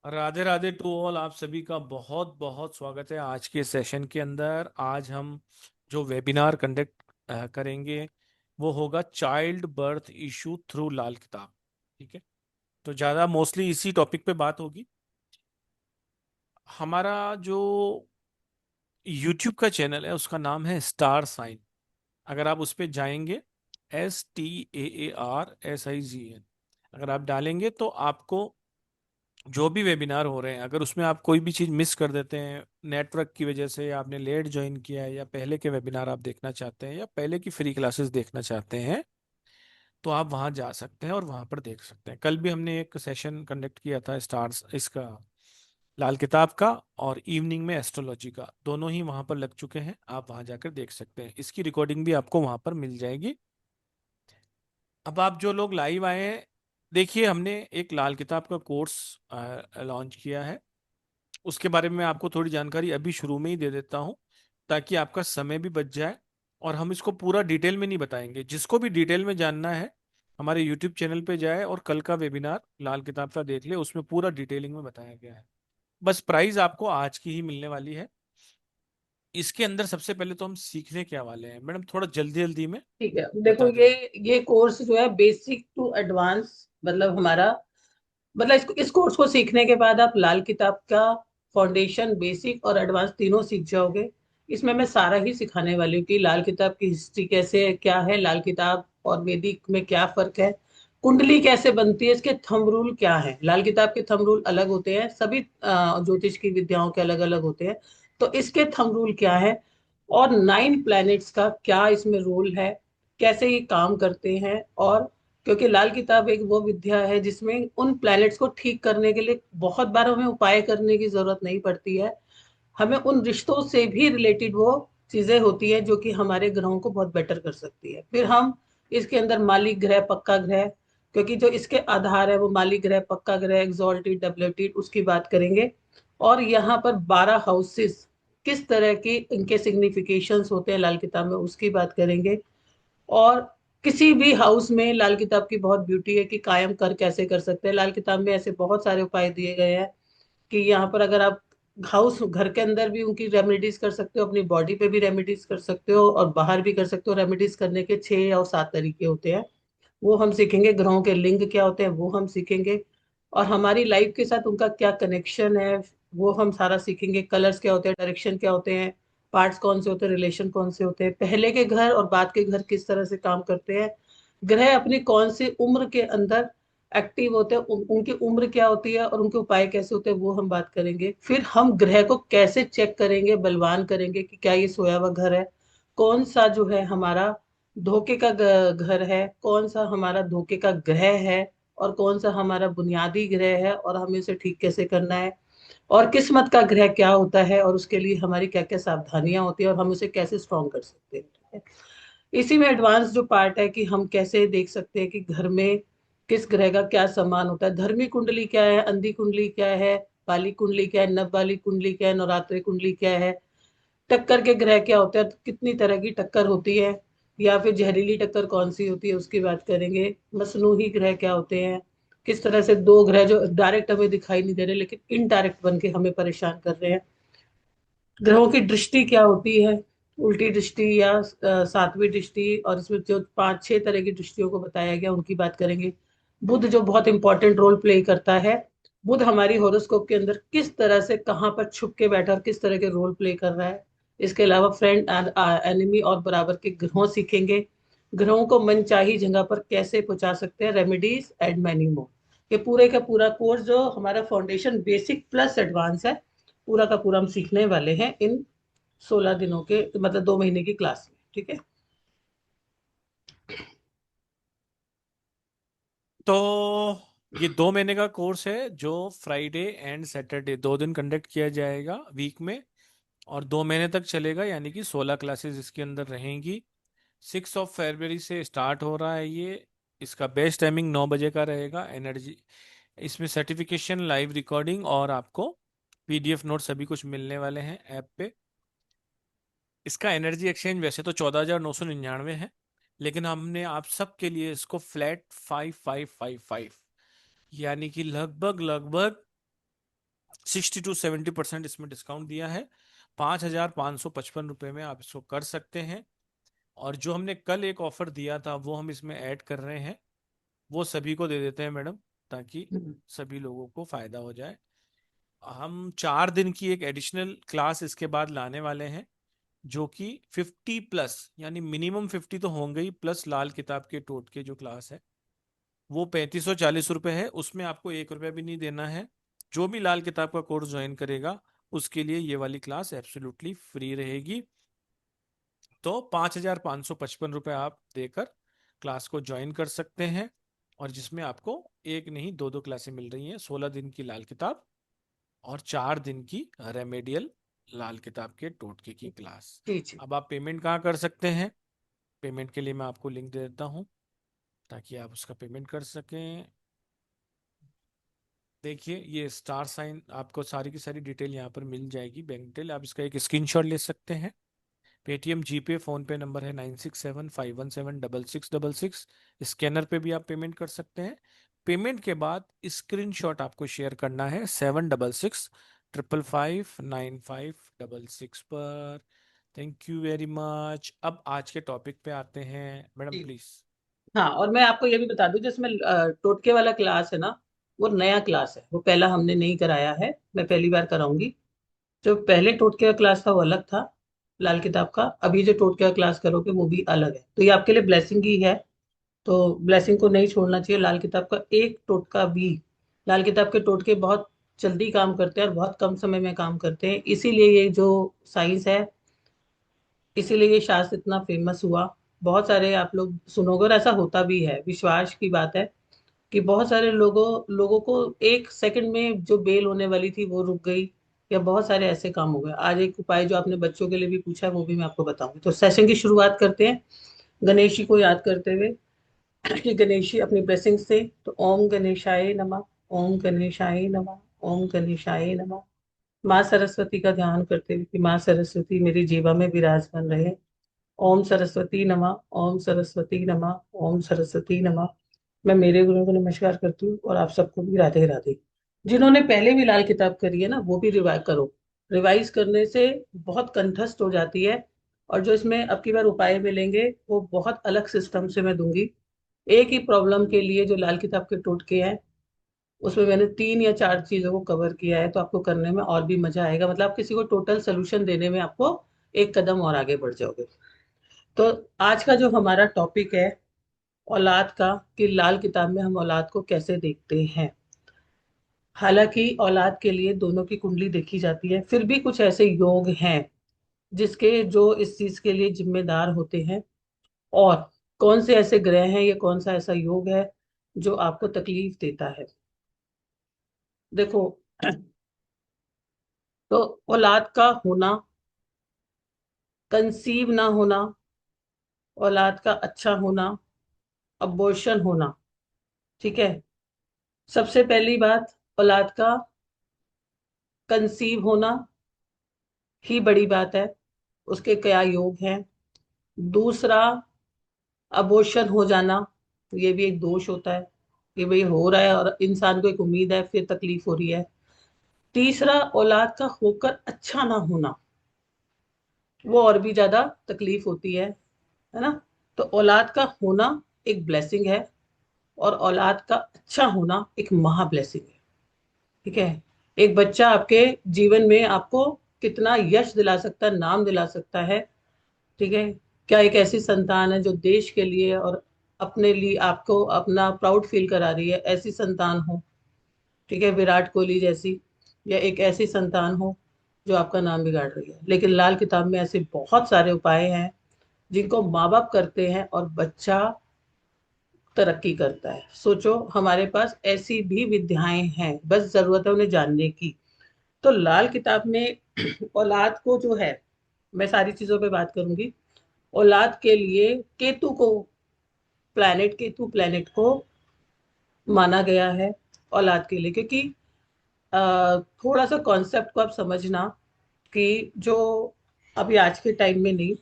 Radhe Radhe to all. आप सभी का बहुत बहुत स्वागत है आज के सेशन के अंदर। आज हम जो वेबिनार कंडक्ट करेंगे वो होगा चाइल्ड बर्थ इशू थ्रू लाल किताब। ठीक है, तो ज़्यादा मोस्टली इसी टॉपिक पे बात होगी। हमारा जो यूट्यूब का चैनल है उसका नाम है स्टार साइन। अगर आप उस पर जाएंगे, STAARSIGN, अगर आप डालेंगे तो आपको जो भी वेबिनार हो रहे हैं, अगर उसमें आप कोई भी चीज़ मिस कर देते हैं नेटवर्क की वजह से, या आपने लेट ज्वाइन किया है, या पहले के वेबिनार आप देखना चाहते हैं, या पहले की फ्री क्लासेस देखना चाहते हैं, तो आप वहां जा सकते हैं और वहां पर देख सकते हैं। कल भी हमने एक सेशन कंडक्ट किया था स्टार्स इसका, लाल किताब का, और इवनिंग में एस्ट्रोलॉजी का, दोनों ही वहां पर लग चुके हैं। आप वहां जाकर देख सकते हैं। इसकी रिकॉर्डिंग भी आपको वहां पर मिल जाएगी। अब आप जो लोग लाइव आए हैं, देखिए हमने एक लाल किताब का कोर्स लॉन्च किया है। उसके बारे में आपको थोड़ी जानकारी अभी शुरू में ही दे देता हूँ, ताकि आपका समय भी बच जाए। और हम इसको पूरा डिटेल में नहीं बताएंगे। जिसको भी डिटेल में जानना है, हमारे यूट्यूब चैनल पे जाए और कल का वेबिनार लाल किताब का देख ले, उसमें पूरा डिटेलिंग में बताया गया है। बस प्राइस आपको आज की ही मिलने वाली है। इसके अंदर सबसे पहले तो हम सीखने क्या वाले हैं मैडम, थोड़ा जल्दी जल्दी में ठीक है। देखो, बता देना। ये कोर्स जो है बेसिक टू एडवांस, मतलब हमारा, मतलब इस कोर्स को सीखने के बाद आप लाल किताब का फाउंडेशन, बेसिक और एडवांस तीनों सीख जाओगे। इसमें मैं सारा ही सिखाने वाली हूँ कि लाल किताब की हिस्ट्री कैसे है, क्या है लाल किताब और वैदिक में क्या फर्क है, कुंडली कैसे बनती है, इसके थंब रूल क्या है। लाल किताब के थंब रूल अलग होते हैं, सभी ज्योतिष की विद्याओं के अलग अलग होते हैं। तो इसके थंब रूल क्या है, और 9 प्लैनेट्स का क्या इसमें रोल है, कैसे ये काम करते हैं। और क्योंकि लाल किताब एक वो विद्या है जिसमें उन प्लैनेट्स को ठीक करने के लिए बहुत बार हमें उपाय करने की जरूरत नहीं पड़ती है। हमें उन रिश्तों से भी रिलेटेड वो चीजें होती है जो कि हमारे ग्रहों को बहुत बेटर कर सकती है। फिर हम इसके अंदर मालिक ग्रह, पक्का ग्रह, क्योंकि जो इसके आधार है वो मालिक ग्रह, पक्का ग्रह, एक्सॉल्टेड, डबलेटेड, उसकी बात करेंगे। और यहाँ पर 12 हाउसेस किस तरह की इनके सिग्निफिकेशंस होते हैं लाल किताब में, उसकी बात करेंगे। और किसी भी हाउस में लाल किताब की बहुत ब्यूटी है कि कायम कर कैसे कर सकते हैं। लाल किताब में ऐसे बहुत सारे उपाय दिए गए हैं कि यहाँ पर अगर आप हाउस, घर के अंदर भी उनकी रेमेडीज कर सकते हो, अपनी बॉडी पे भी रेमेडीज कर सकते हो, और बाहर भी कर सकते हो। रेमेडीज करने के 6 या 7 तरीके होते हैं, वो हम सीखेंगे। ग्रहों के लिंग क्या होते हैं वो हम सीखेंगे, और हमारी लाइफ के साथ उनका क्या कनेक्शन है वो हम सारा सीखेंगे। कलर्स क्या होते हैं, डायरेक्शन क्या होते हैं, पार्ट्स कौन से होते हैं, रिलेशन कौन से होते हैं, पहले के घर और बाद के घर किस तरह से काम करते हैं, ग्रह अपनी कौन सी उम्र के अंदर एक्टिव होते हैं, उनकी उम्र क्या होती है और उनके उपाय कैसे होते हैं, वो हम बात करेंगे। फिर हम ग्रह को कैसे चेक करेंगे, बलवान करेंगे कि क्या ये सोया हुआ घर है, कौन सा जो है हमारा धोखे का घर है, कौन सा हमारा धोखे का ग्रह है, और कौन सा हमारा बुनियादी ग्रह है, और हमें उसे ठीक कैसे करना है, और किस्मत का ग्रह क्या होता है, और उसके लिए हमारी क्या क्या सावधानियां होती है, और हम उसे कैसे स्ट्रॉन्ग कर सकते हैं। ठीक है। इसी में एडवांस जो पार्ट है कि हम कैसे देख सकते हैं कि घर में किस ग्रह का क्या सम्मान होता है, धर्मी कुंडली क्या है, अंधी कुंडली क्या है, बाली कुंडली क्या है, नव वाली कुंडली क्या है, नवरात्रि कुंडली क्या है, टक्कर के ग्रह क्या होते हैं, कितनी तरह की टक्कर होती है, या फिर जहरीली टक्कर कौन सी होती है उसकी बात करेंगे। मसनूही ग्रह क्या होते हैं, किस तरह से दो ग्रह जो डायरेक्ट हमें दिखाई नहीं दे रहे लेकिन इनडायरेक्ट बन के हमें परेशान कर रहे हैं, ग्रहों की दृष्टि क्या होती है, उल्टी दृष्टि या सातवीं दृष्टि, और इसमें जो 5-6 तरह की दृष्टियों को बताया गया उनकी बात करेंगे। बुध जो बहुत इंपॉर्टेंट रोल प्ले करता है, बुध हमारी होरोस्कोप के अंदर किस तरह से कहाँ पर छुप के बैठा और किस तरह के रोल प्ले कर रहा है। इसके अलावा फ्रेंड एंड एनिमी और बराबर के ग्रहों सीखेंगे। ग्रहों को मनचाही जगह पर कैसे पहुंचा सकते हैं, रेमेडीज एंड मैनी मोर। ये पूरे का पूरा कोर्स जो हमारा फाउंडेशन, बेसिक प्लस एडवांस है, पूरा का पूरा हम सीखने वाले हैं इन 16 दिनों के, मतलब 2 महीने की क्लास में। ठीक है। तो ये 2 महीने का कोर्स है जो फ्राइडे एंड सैटरडे 2 दिन कंडक्ट किया जाएगा वीक में, और 2 महीने तक चलेगा, यानी कि 16 क्लासेस इसके अंदर रहेंगी। 6 फरवरी से स्टार्ट हो रहा है ये। इसका बेस्ट टाइमिंग 9 बजे का रहेगा। एनर्जी, इसमें सर्टिफिकेशन, लाइव रिकॉर्डिंग और आपको PDF नोट सभी कुछ मिलने वाले हैं ऐप पे। इसका एनर्जी एक्सचेंज वैसे तो 14,999 है, लेकिन हमने आप सबके लिए इसको फ्लैट 5555, यानी कि लगभग लगभग 60 to 70% इसमें डिस्काउंट दिया है। 5,555 रुपये में आप इसको कर सकते हैं। और जो हमने कल एक ऑफर दिया था वो हम इसमें ऐड कर रहे हैं, वो सभी को दे देते हैं मैडम, ताकि हम्म। सभी लोगों को फायदा हो जाए। हम 4 दिन की एक एडिशनल क्लास इसके बाद लाने वाले हैं, जो कि 50 प्लस, यानी मिनिमम 50 तो होंगे ही, प्लस लाल किताब के टोटके जो क्लास है वो 3540 रुपये है। उसमें आपको 1 रुपया भी नहीं देना है। जो भी लाल किताब का कोर्स ज्वाइन करेगा उसके लिए ये वाली क्लास एब्सोल्युटली फ्री रहेगी। तो 5,555 रुपये आप देकर क्लास को ज्वाइन कर सकते हैं, और जिसमें आपको एक नहीं दो दो क्लासें मिल रही हैं, 16 दिन की लाल किताब और 4 दिन की रेमेडियल लाल किताब के टोटके की क्लास। जी जी। अब आप पेमेंट कहाँ कर सकते हैं? पेमेंट के लिए मैं आपको लिंक दे देता हूँ, ताकि आप उसका पेमेंट कर सकें। देखिए, ये स्टार साइन, आपको सारी की सारी डिटेल यहाँ पर मिल जाएगी, बैंक डिटेल। आप इसका एक स्क्रीनशॉट ले सकते हैं। पेटीएम, जीपे, फोन पे नंबर है 9675176666। स्कैनर पे भी आप पेमेंट कर सकते हैं। पेमेंट के बाद स्क्रीनशॉट आपको शेयर करना है 7665559566 पर। Thank you very much. अब आज के टॉपिक पे आते हैं, मैडम जी। प्लीज। हाँ, और मैं आपको ये भी बता दूं, जिसमें टोटके वाला क्लास है ना, वो नया क्लास है, वो पहला हमने नहीं कराया है, मैं पहली बार कराऊंगी। जो पहले टोटके का क्लास था वो अलग था, लाल किताब का। अभी जो टोटके का क्लास करोगे वो भी अलग है, तो ये आपके लिए ब्लेसिंग ही है। तो ब्लेसिंग को नहीं छोड़ना चाहिए। लाल किताब का एक टोटका भी, लाल किताब के टोटके बहुत जल्दी काम करते हैं और बहुत कम समय में काम करते हैं, इसीलिए ये जो साइंस है, इसीलिए ये शास्त्र इतना फेमस हुआ। बहुत सारे आप लोग सुनोगे, और ऐसा होता भी है, विश्वास की बात है कि बहुत सारे लोगों लोगों को एक सेकंड में जो बेल होने वाली थी वो रुक गई, या बहुत सारे ऐसे काम हो गए। आज एक उपाय जो आपने बच्चों के लिए भी पूछा है वो भी मैं आपको बताऊंगी। तो सेशन की शुरुआत करते हैं गणेश जी को याद करते हुए, कि गणेश जी अपनी ब्लेसिंग से। तो ओम गणेशाय नमः, ओम गणेशाय नमः, ओम गणेशाय नमः। माँ सरस्वती का ध्यान करते हुए कि माँ सरस्वती मेरी जीवा में विराजमान रहे। ओम सरस्वती नमः, ओम सरस्वती नमः, ओम सरस्वती नमः। मैं मेरे गुरुओं को नमस्कार करती हूँ, और आप सबको भी राधे राधे। जिन्होंने पहले भी लाल किताब करी है ना, वो भी रिवाइज करो। रिवाइज करने से बहुत कंठस्थ हो जाती है। और जो इसमें अब की बार उपाय मिलेंगे वो बहुत अलग सिस्टम से मैं दूंगी। एक ही प्रॉब्लम के लिए जो लाल किताब के टोटके हैं, उसमें मैंने 3 या 4 चीजों को कवर किया है, तो आपको करने में और भी मजा आएगा। मतलब आप किसी को टोटल सोल्यूशन देने में आपको एक कदम और आगे बढ़ जाओगे। तो आज का जो हमारा टॉपिक है औलाद का, कि लाल किताब में हम औलाद को कैसे देखते हैं। हालांकि औलाद के लिए दोनों की कुंडली देखी जाती है, फिर भी कुछ ऐसे योग हैं जिसके जो इस चीज के लिए जिम्मेदार होते हैं। और कौन से ऐसे ग्रह हैं, या कौन सा ऐसा योग है जो आपको तकलीफ देता है। देखो, तो औलाद का होना, कंसीव ना होना, औलाद का अच्छा होना, अबॉर्शन होना, ठीक है। सबसे पहली बात, औलाद का कंसीव होना ही बड़ी बात है, उसके क्या योग हैं। दूसरा, अबॉर्शन हो जाना, ये भी एक दोष होता है, कि भाई हो रहा है और इंसान को एक उम्मीद है, फिर तकलीफ हो रही है। तीसरा, औलाद का होकर अच्छा ना होना, वो और भी ज्यादा तकलीफ होती है ना। तो औलाद का होना एक ब्लेसिंग है, और औलाद का अच्छा होना एक महा ब्लेसिंग है, ठीक है। एक बच्चा आपके जीवन में आपको कितना यश दिला सकता है, नाम दिला सकता है, ठीक है। क्या एक ऐसी संतान है जो देश के लिए और अपने लिए आपको अपना प्राउड फील करा रही है, ऐसी संतान हो, ठीक है, विराट कोहली जैसी। या एक ऐसी संतान हो जो आपका नाम बिगाड़ रही है। लेकिन लाल किताब में ऐसे बहुत सारे उपाय हैं जिनको माँ बाप करते हैं और बच्चा तरक्की करता है। सोचो, हमारे पास ऐसी भी विद्याएं हैं, बस जरूरत है उन्हें जानने की। तो लाल किताब में औलाद को जो है, मैं सारी चीजों पे बात करूंगी। औलाद के लिए केतु को, केतु प्लैनेट को माना गया है औलाद के लिए, क्योंकि थोड़ा सा कॉन्सेप्ट को आप समझना, कि जो अभी आज के टाइम में नहीं,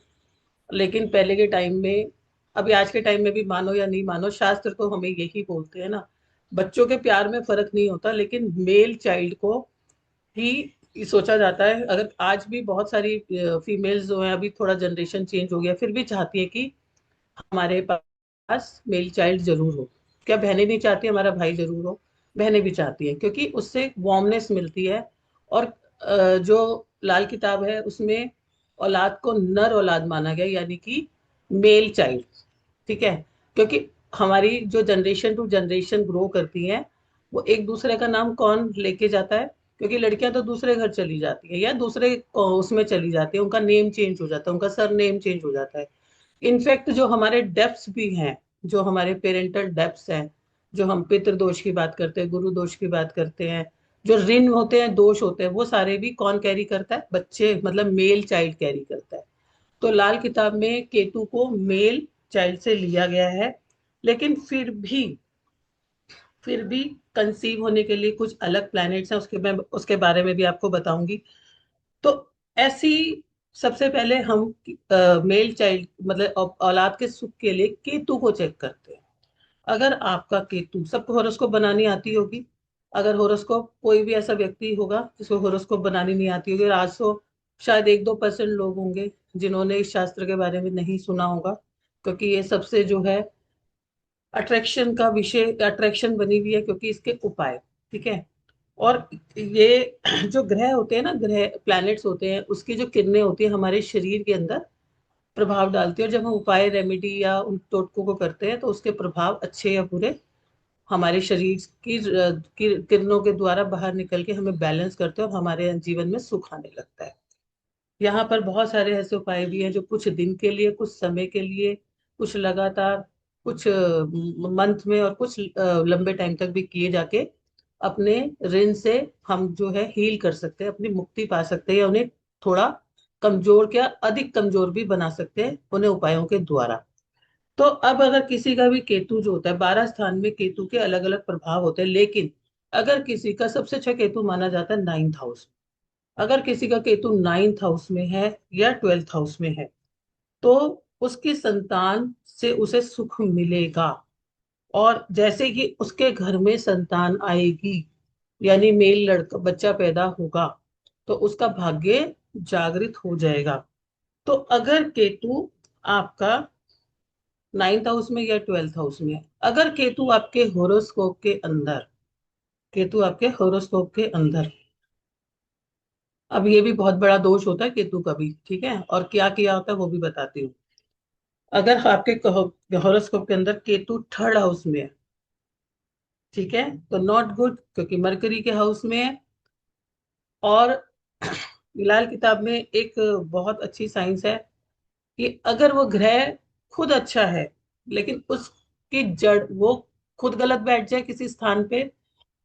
लेकिन पहले के टाइम में, अभी आज के टाइम में भी मानो या नहीं मानो, शास्त्र तो हमें यही बोलते हैं ना, बच्चों के प्यार में फर्क नहीं होता, लेकिन मेल चाइल्ड को ही ये सोचा जाता है। अगर आज भी बहुत सारी फीमेल्स जो है, अभी थोड़ा जनरेशन चेंज हो गया, फिर भी चाहती है कि हमारे पास मेल चाइल्ड जरूर हो। क्या बहनें नहीं चाहती हमारा भाई जरूर हो? बहनें भी चाहती हैं, क्योंकि उससे वार्मनेस मिलती है। और जो लाल किताब है उसमें औलाद को नर औलाद माना गया, यानी कि मेल चाइल्ड। ठीक है, क्योंकि हमारी जो जनरेशन टू जनरेशन ग्रो करती है, वो एक दूसरे का नाम कौन लेके जाता है? क्योंकि लड़कियां तो दूसरे घर चली जाती है या दूसरे उसमें चली जाती है, उनका नेम चेंज हो जाता है, उनका सर नेम चेंज हो जाता है। इनफैक्ट जो हमारे डेप्स भी हैं, जो हमारे पेरेंटल डेप्स हैं, जो हम पितृदोष की बात करते हैं, गुरु दोष की बात करते हैं, जो ऋण होते हैं, दोष होते हैं, वो सारे भी कौन कैरी करता है? बच्चे, मतलब मेल चाइल्ड कैरी करता है। तो लाल किताब में केतु को मेल चाइल्ड से लिया गया है। लेकिन फिर भी कंसीव होने के लिए कुछ अलग प्लैनेट्स हैं, उसके बारे में भी आपको बताऊंगी। तो ऐसी, सबसे पहले हम मेल चाइल्ड मतलब औलाद के सुख के लिए केतु को चेक करते हैं। अगर आपका केतु, सबको हॉरोस्कोप बनानी आती होगी, अगर हॉरोस्कोप कोई भी ऐसा व्यक्ति होगा जिसको हॉरोस्कोप बनानी नहीं आती होगी, और आज तो शायद 1-2% लोग होंगे जिन्होंने इस शास्त्र के बारे में नहीं सुना होगा, क्योंकि ये सबसे जो है अट्रैक्शन का विषय, अट्रैक्शन बनी हुई है, क्योंकि इसके उपाय। ठीक है। और ये जो ग्रह होते हैं ना, ग्रह प्लैनेट्स होते हैं, उसकी जो किरणें होती है हमारे शरीर के अंदर प्रभाव डालती है, और जब हम उपाय रेमेडी या उन टोटकों को करते हैं तो उसके प्रभाव अच्छे या बुरे हमारे शरीर की किरणों के द्वारा बाहर निकल के हमें बैलेंस करते हैं, और हमारे जीवन में सुख आने लगता है। यहाँ पर बहुत सारे ऐसे उपाय भी हैं जो कुछ दिन के लिए, कुछ समय के लिए, कुछ लगातार, कुछ मंथ में, और कुछ लंबे टाइम तक भी किए जाके अपने ऋण से हम जो है हील कर सकते हैं, अपनी मुक्ति पा सकते हैं, या उन्हें थोड़ा कमजोर, क्या अधिक कमजोर भी बना सकते हैं उन्हें उपायों के द्वारा। तो अब अगर किसी का भी केतु जो होता है, 12 स्थान में केतु के अलग अलग प्रभाव होते हैं, लेकिन अगर किसी का सबसे अच्छा केतु माना जाता है 9th हाउस। अगर किसी का केतु 9th हाउस में है या 12th हाउस में है, तो उसकी संतान से उसे सुख मिलेगा। और जैसे ही उसके घर में संतान आएगी, यानी मेल लड़का बच्चा पैदा होगा, तो उसका भाग्य जागृत हो जाएगा। तो अगर केतु आपका 9th हाउस में या 12th हाउस में है, अगर केतु आपके हॉरोस्कोप के अंदर, अब ये भी बहुत बड़ा दोष होता है केतु का भी। ठीक है, और क्या किया होता है वो भी बताती हूँ। अगर आपके हॉरोस्कोप के अंदर केतु 3rd हाउस में है, ठीक है, तो नॉट गुड, क्योंकि मरकरी के हाउस में है। और लाल किताब में एक बहुत अच्छी साइंस है कि अगर वो ग्रह खुद अच्छा है, लेकिन उसकी जड़, वो खुद गलत बैठ जाए किसी स्थान पे,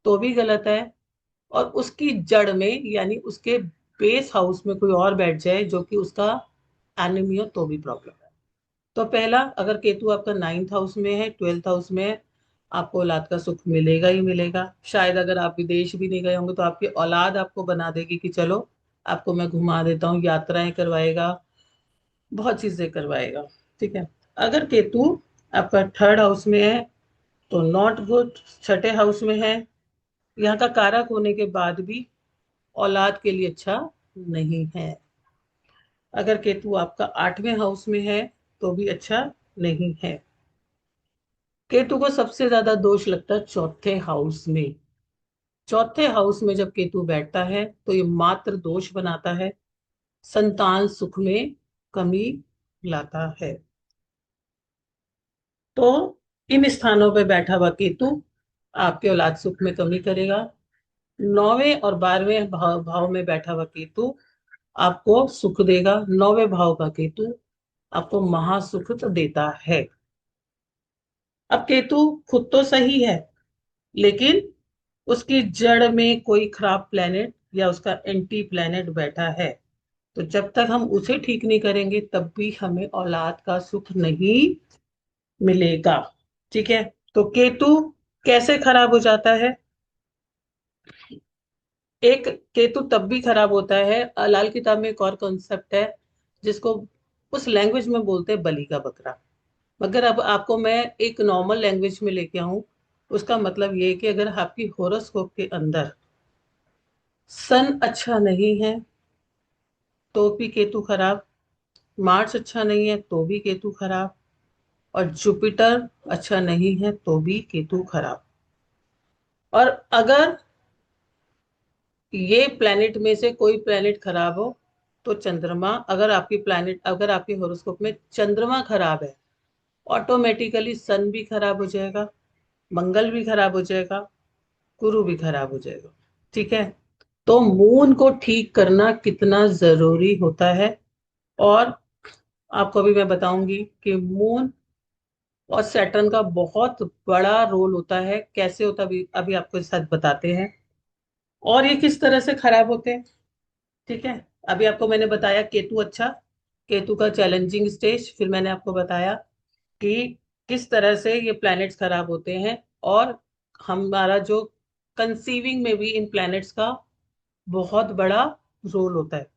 तो भी गलत है। और उसकी जड़ में, यानी उसके बेस हाउस में कोई और बैठ जाए जो कि उसका एनिमी हो, तो भी प्रॉब्लम है। तो पहला, अगर केतु आपका 9th हाउस में है, 12th हाउस में है, आपको औलाद का सुख मिलेगा ही मिलेगा। शायद अगर आप विदेश भी नहीं गए होंगे तो आपकी औलाद आपको बना देगी कि चलो आपको मैं घुमा देता हूँ, यात्राएं करवाएगा, बहुत चीजें करवाएगा। ठीक है। अगर केतु आपका 3rd हाउस में है, तो नॉट गुड, 6ठे हाउस में है, यहाँ का कारक होने के बाद भी औलाद के लिए अच्छा नहीं है। अगर केतु आपका 8वें हाउस में है, तो भी अच्छा नहीं है। केतु को सबसे ज्यादा दोष लगता है 4थे हाउस में। 4थे हाउस में जब केतु बैठता है तो ये मात्र दोष बनाता है, संतान सुख में कमी लाता है। तो इन स्थानों पे बैठा हुआ केतु आपके औलाद सुख में कमी करेगा। 9वें और 12वें भाव में बैठा हुआ केतु आपको सुख देगा। 9वें भाव का केतु आपको महासुख तो देता है। अब केतु खुद तो सही है, लेकिन उसकी जड़ में कोई खराब प्लेनेट या उसका एंटी प्लेनेट बैठा है, तो जब तक हम उसे ठीक नहीं करेंगे तब भी हमें औलाद का सुख नहीं मिलेगा। ठीक है। तो केतु कैसे खराब हो जाता है? एक, केतु तब भी खराब होता है, लाल किताब में एक और कॉन्सेप्ट है जिसको उस लैंग्वेज में बोलते हैं बलि का बकरा। मगर अब आपको मैं एक नॉर्मल लैंग्वेज में लेके आऊं, उसका मतलब ये है कि अगर आपकी होरोस्कोप के अंदर सन अच्छा नहीं है तो भी केतु खराब, मार्स अच्छा नहीं है तो भी केतु खराब, और जुपिटर अच्छा नहीं है तो भी केतु खराब। और अगर ये प्लैनेट में से कोई प्लैनेट खराब हो तो चंद्रमा, अगर आपके हॉरोस्कोप में चंद्रमा खराब है, ऑटोमेटिकली सन भी खराब हो जाएगा, मंगल भी खराब हो जाएगा, गुरु भी खराब हो जाएगा। ठीक है। तो मून को ठीक करना कितना जरूरी होता है, और आपको अभी मैं बताऊंगी कि मून और सैटर्न का बहुत बड़ा रोल होता है, कैसे होता है अभी अभी आपको इस साथ बताते हैं, और ये किस तरह से खराब होते हैं। ठीक है। अभी आपको मैंने बताया केतु अच्छा, केतु का चैलेंजिंग स्टेज, फिर मैंने आपको बताया कि किस तरह से ये प्लैनेट्स खराब होते हैं, और हमारा जो कंसीविंग में भी इन प्लैनेट्स का बहुत बड़ा रोल होता है।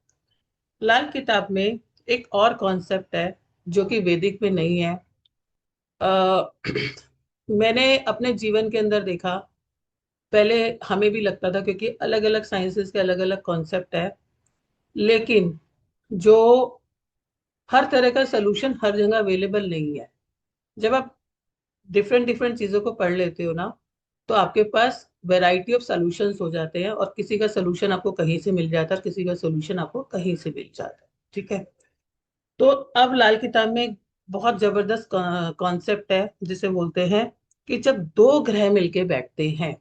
लाल किताब में एक और कॉन्सेप्ट है जो कि वैदिक में नहीं है। अ, मैंने अपने जीवन के अंदर देखा, पहले हमें भी लगता था क्योंकि अलग अलग साइंसेस के अलग अलग कॉन्सेप्ट है, लेकिन जो हर तरह का सोल्यूशन हर जगह अवेलेबल नहीं है। जब आप डिफरेंट डिफरेंट चीजों को पढ़ लेते हो ना, तो आपके पास वैरायटी ऑफ सॉल्यूशंस हो जाते हैं, और किसी का सोल्यूशन आपको कहीं से मिल जाता है, किसी का सोल्यूशन आपको कहीं से मिल जाता है। ठीक है। तो अब लाल किताब में एक बहुत जबरदस्त कॉन्सेप्ट है जिसे बोलते हैं कि जब दो ग्रह मिलके बैठते हैं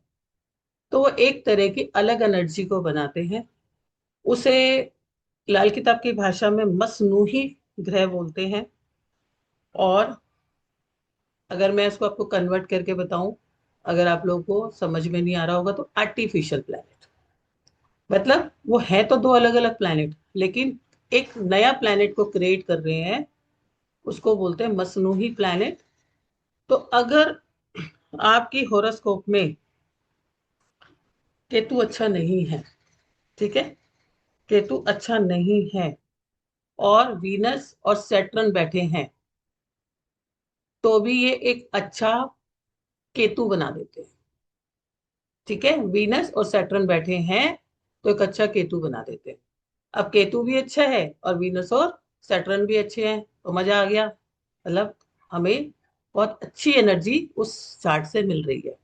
तो वो एक तरह की अलग एनर्जी को बनाते हैं। उसे लाल किताब की भाषा में मसनूही ग्रह बोलते हैं, और अगर मैं इसको आपको कन्वर्ट करके बताऊं, अगर आप लोगों को समझ में नहीं आ रहा होगा, तो आर्टिफिशियल प्लैनेट, मतलब वो है तो दो अलग अलग प्लैनेट, लेकिन एक नया प्लैनेट को क्रिएट कर रहे हैं, उसको बोलते हैं मसनूही प्लैनेट। तो अगर आपकी हॉरोस्कोप में केतु अच्छा नहीं है, ठीक है, केतु अच्छा नहीं है, और वीनस और सैटर्न बैठे हैं, तो भी ये एक अच्छा केतु बना देते हैं। ठीक है, वीनस और सैटर्न बैठे हैं तो एक अच्छा केतु बना देते हैं। अब केतु भी अच्छा है और वीनस और सैटर्न भी अच्छे हैं, तो मजा आ गया, मतलब हमें बहुत अच्छी एनर्जी उस चार्ट से मिल रही है।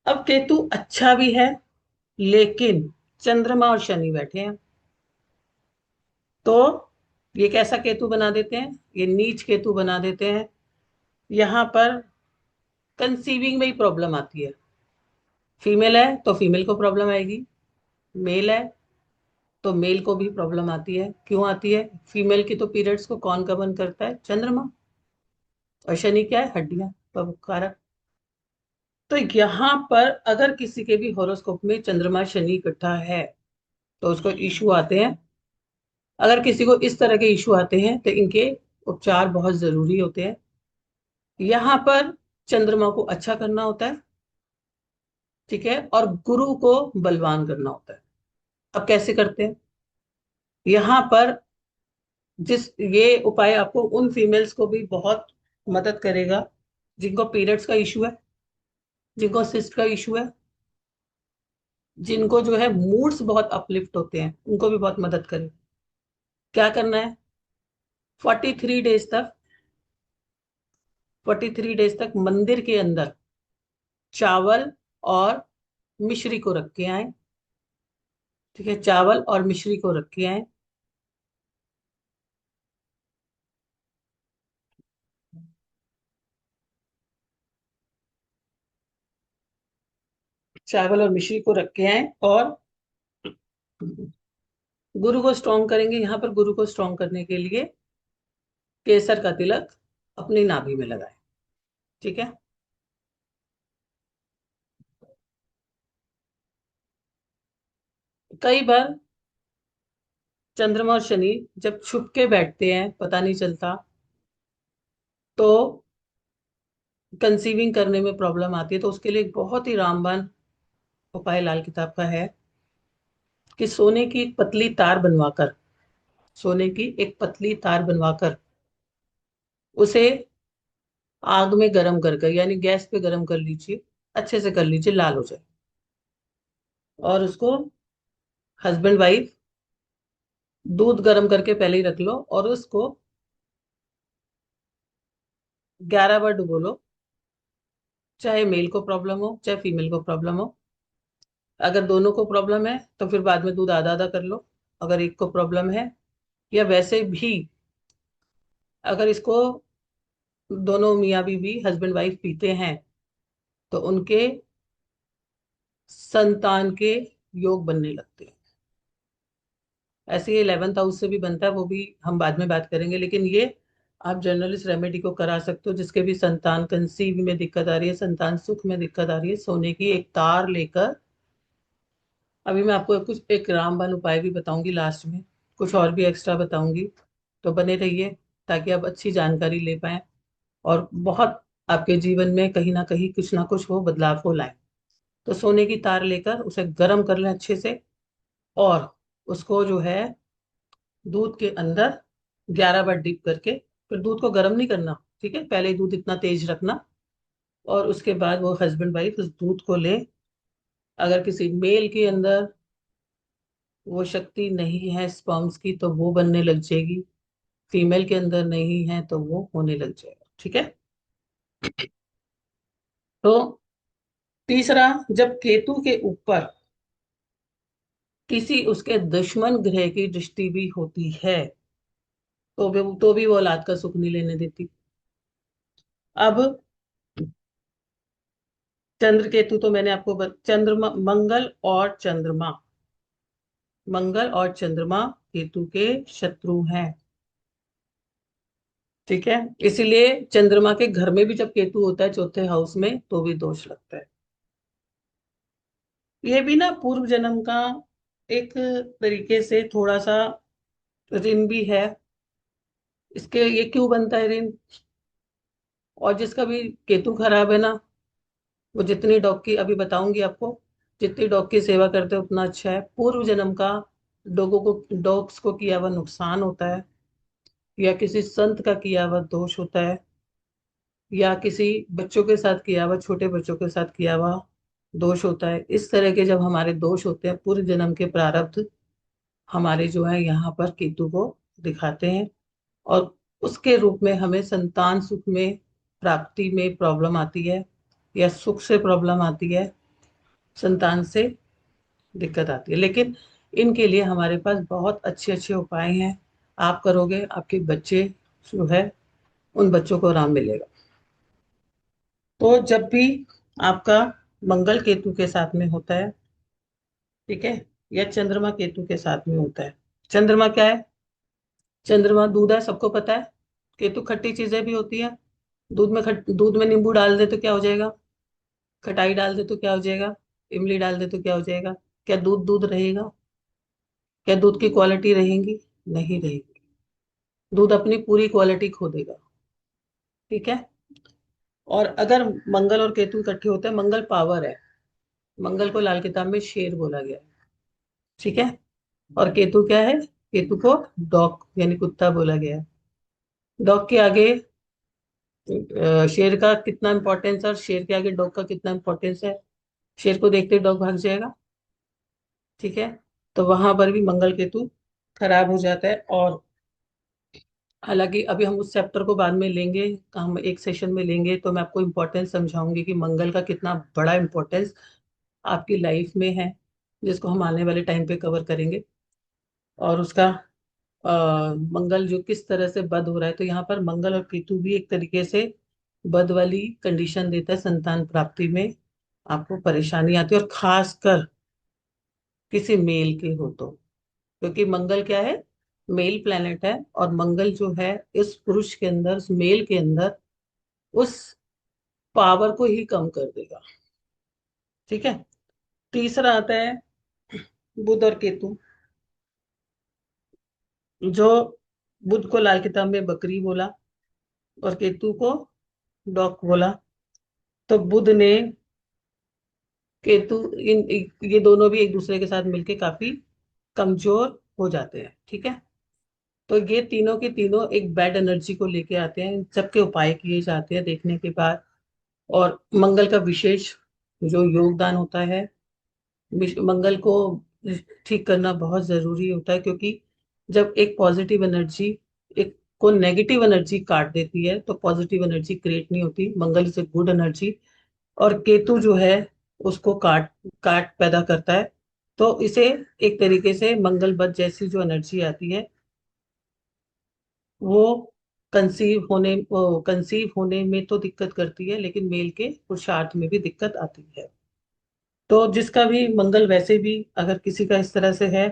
अब केतु अच्छा भी है, लेकिन चंद्रमा और शनि बैठे हैं, तो ये कैसा केतु बना देते हैं, ये नीच केतु बना देते हैं। यहाँ पर कंसीविंग में ही प्रॉब्लम आती है। फीमेल है तो फीमेल को प्रॉब्लम आएगी, मेल है तो मेल को भी प्रॉब्लम आती है। क्यों आती है? फीमेल की तो पीरियड्स को कौन गवर्न करता है? चंद्रमा। और शनि क्या है? हड्डियां, कारक। तो यहाँ पर अगर किसी के भी हॉरोस्कोप में चंद्रमा शनि इकट्ठा है तो उसको इशू आते हैं। अगर किसी को इस तरह के इशू आते हैं तो इनके उपचार बहुत जरूरी होते हैं। यहाँ पर चंद्रमा को अच्छा करना होता है, ठीक है, और गुरु को बलवान करना होता है। अब कैसे करते हैं? यहाँ पर जिस ये उपाय आपको उन फीमेल्स को भी बहुत मदद करेगा जिनको पीरियड्स का इशू है, जिनको सिस्ट का इशू है, जिनको जो है मूड्स बहुत अपलिफ्ट होते हैं, उनको भी बहुत मदद करे। क्या करना है? 43 डेज तक, 43 डेज तक मंदिर के अंदर चावल और मिश्री को रख के आए। ठीक है, चावल और मिश्री को रख के आए। चावल और मिश्री को रख के आए, और गुरु को स्ट्रॉन्ग करेंगे। यहाँ पर गुरु को स्ट्रॉन्ग करने के लिए केसर का तिलक अपनी नाभि में लगाए। ठीक है। कई बार चंद्रमा और शनि जब छुप के बैठते हैं पता नहीं चलता, तो कंसीविंग करने में प्रॉब्लम आती है। तो उसके लिए एक बहुत ही रामबाण उपाय लाल किताब का है कि सोने की एक पतली तार बनवाकर, सोने की एक पतली तार बनवाकर उसे आग में गर्म कर कर, यानी गैस पे गर्म कर लीजिए, अच्छे से कर लीजिए, लाल हो जाए। और उसको हस्बैंड वाइफ दूध गर्म करके पहले ही रख लो और उसको 11 बार डुबो लो। चाहे मेल को प्रॉब्लम हो चाहे फीमेल को प्रॉब्लम हो। अगर दोनों को प्रॉब्लम है तो फिर बाद में दूध आधा आधा कर लो। अगर एक को प्रॉब्लम है, या वैसे भी अगर इसको दोनों मियाँ बीवी हस्बैंड वाइफ पीते हैं तो उनके संतान के योग बनने लगते हैं। ऐसे ये 11th हाउस से भी बनता है, वो भी हम बाद में बात करेंगे, लेकिन ये आप जर्नलिस्ट रेमेडी को करा सकते हो। जिसके भी संतान कंसीव में दिक्कत आ रही है, संतान सुख में दिक्कत आ रही है, सोने की एक तार लेकर, अभी मैं आपको कुछ एक रामबाण उपाय भी बताऊंगी लास्ट में, कुछ और भी एक्स्ट्रा बताऊंगी। तो बने रहिए ताकि आप अच्छी जानकारी ले पाए और बहुत आपके जीवन में कहीं ना कुछ वो बदलाव हो लाए। तो सोने की तार लेकर उसे गर्म कर लें अच्छे से, और उसको जो है दूध के अंदर 11 बार डीप करके, फिर दूध को गर्म नहीं करना, ठीक है, पहले ही दूध इतना तेज रखना। और उसके बाद वो हस्बैंड वाइफ उस दूध को ले। अगर किसी मेल के अंदर वो शक्ति नहीं है स्पर्म्स की तो वो बनने लग जाएगी, फीमेल के अंदर नहीं है तो वो होने लग जाएगा, ठीक है। तो तीसरा, जब केतु के ऊपर किसी उसके दुश्मन ग्रह की दृष्टि भी होती है तो भी वो औलाद का सुख नहीं लेने देती। अब चंद्र केतु तो मैंने आपको चंद्रमा, मंगल और चंद्रमा, मंगल और चंद्रमा केतु के शत्रु हैं, ठीक है। इसीलिए चंद्रमा के घर में भी जब केतु होता है चौथे हाउस में तो भी दोष लगता है। ये भी ना पूर्व जन्म का एक तरीके से थोड़ा सा ऋण भी है। इसके ये क्यों बनता है ऋण? और जिसका भी केतु खराब है ना, वो जितनी डॉग की अभी बताऊंगी आपको, जितनी डॉग की सेवा करते हैं उतना अच्छा है। पूर्व जन्म का डॉग्स को किया हुआ नुकसान होता है, या किसी संत का किया हुआ दोष होता है, या किसी बच्चों के साथ किया हुआ, छोटे बच्चों के साथ किया हुआ दोष होता है। इस तरह के जब हमारे दोष होते हैं, पूर्व जन्म के प्रारब्ध हमारे जो है यहाँ पर केतु को दिखाते हैं, और उसके रूप में हमें संतान सुख में, प्राप्ति में प्रॉब्लम आती है, या सुख से प्रॉब्लम आती है, संतान से दिक्कत आती है। लेकिन इनके लिए हमारे पास बहुत अच्छे अच्छे उपाय हैं। आप करोगे, आपके बच्चे जो है उन बच्चों को आराम मिलेगा। तो जब भी आपका मंगल केतु के साथ में होता है, ठीक है, या चंद्रमा केतु के साथ में होता है। चंद्रमा क्या है? चंद्रमा दूध है, सबको पता है। केतु खट्टी चीजें भी होती है। दूध में नींबू डाल दे तो क्या हो जाएगा? खटाई डाल दे तो क्या हो जाएगा? इमली डाल दे तो क्या हो जाएगा? क्या दूध दूध रहेगा? क्या दूध की क्वालिटी रहेगी? नहीं रहेगी। दूध अपनी पूरी क्वालिटी खो देगा, ठीक है। और अगर मंगल और केतु इकट्ठे होते हैं, मंगल पावर है, मंगल को लाल किताब में शेर बोला गया है, ठीक है। और केतु क्या है? केतु को डॉग यानी कुत्ता बोला गया है। डॉग के आगे शेर का कितना इंपॉर्टेंस है, और शेर के आगे डॉग का कितना इंपॉर्टेंस है? शेर को देखते ही डॉग भाग जाएगा, ठीक है। तो वहां पर भी मंगल केतु खराब हो जाता है। और हालांकि अभी हम उस चैप्टर को बाद में लेंगे, हम एक सेशन में लेंगे, तो मैं आपको इम्पोर्टेंस समझाऊंगी कि मंगल का कितना बड़ा इम्पोर्टेंस आपकी लाइफ में है, जिसको हम आने वाले टाइम पे कवर करेंगे। और उसका मंगल जो किस तरह से बद हो रहा है, तो यहाँ पर मंगल और केतु भी एक तरीके से बद वाली कंडीशन देता है। संतान प्राप्ति में आपको परेशानी आती है, और खासकर किसी मेल के हो तो, क्योंकि मंगल क्या है? मेल प्लेनेट है, और मंगल जो है इस पुरुष के अंदर, उस मेल के अंदर उस पावर को ही कम कर देगा, ठीक है। तीसरा आता है बुध और केतु। जो बुध को लाल किताब में बकरी बोला और केतु को डॉग बोला। तो बुध ने केतु, ये दोनों भी एक दूसरे के साथ मिलके काफी कमजोर हो जाते हैं, ठीक है। तो ये तीनों के तीनों एक बैड एनर्जी को लेके आते हैं। इन सबके उपाय किए जाते हैं देखने के बाद। और मंगल का विशेष जो योगदान होता है मंगल को ठीक करना बहुत जरूरी होता है, क्योंकि जब एक पॉजिटिव एनर्जी एक को नेगेटिव एनर्जी काट देती है तो पॉजिटिव एनर्जी क्रिएट नहीं होती। मंगल से गुड एनर्जी, और केतु जो है उसको काट काट पैदा करता है। तो इसे एक तरीके से मंगल बद जैसी जो एनर्जी आती है वो कंसीव होने में तो दिक्कत करती है, लेकिन मेल के पुरुषार्थ में भी दिक्कत आती है। तो जिसका भी मंगल वैसे भी अगर किसी का इस तरह से है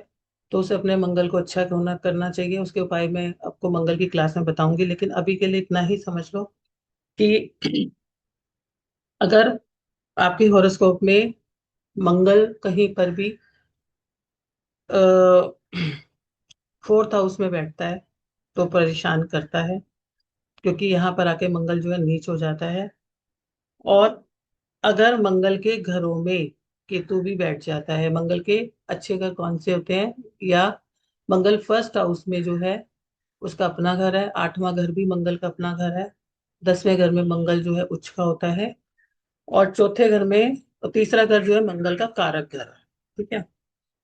तो उसे अपने मंगल को अच्छा होना करना चाहिए। उसके उपाय मैं आपको मंगल की क्लास में बताऊंगी, लेकिन अभी के लिए इतना ही समझ लो कि अगर आपके हॉरोस्कोप में मंगल कहीं पर भी फोर्थ हाउस में बैठता है तो परेशान करता है, क्योंकि यहाँ पर आके मंगल जो है नीच हो जाता है। और अगर मंगल के घरों में केतु भी बैठ जाता है, मंगल के अच्छे घर कौन से होते हैं, या मंगल फर्स्ट हाउस में जो है उसका अपना घर है, आठवां घर भी मंगल का अपना घर है, 10वें घर में मंगल जो है उच्च का होता है, और चौथे घर में और तीसरा घर जो है मंगल का कारक घर है। ठीक है।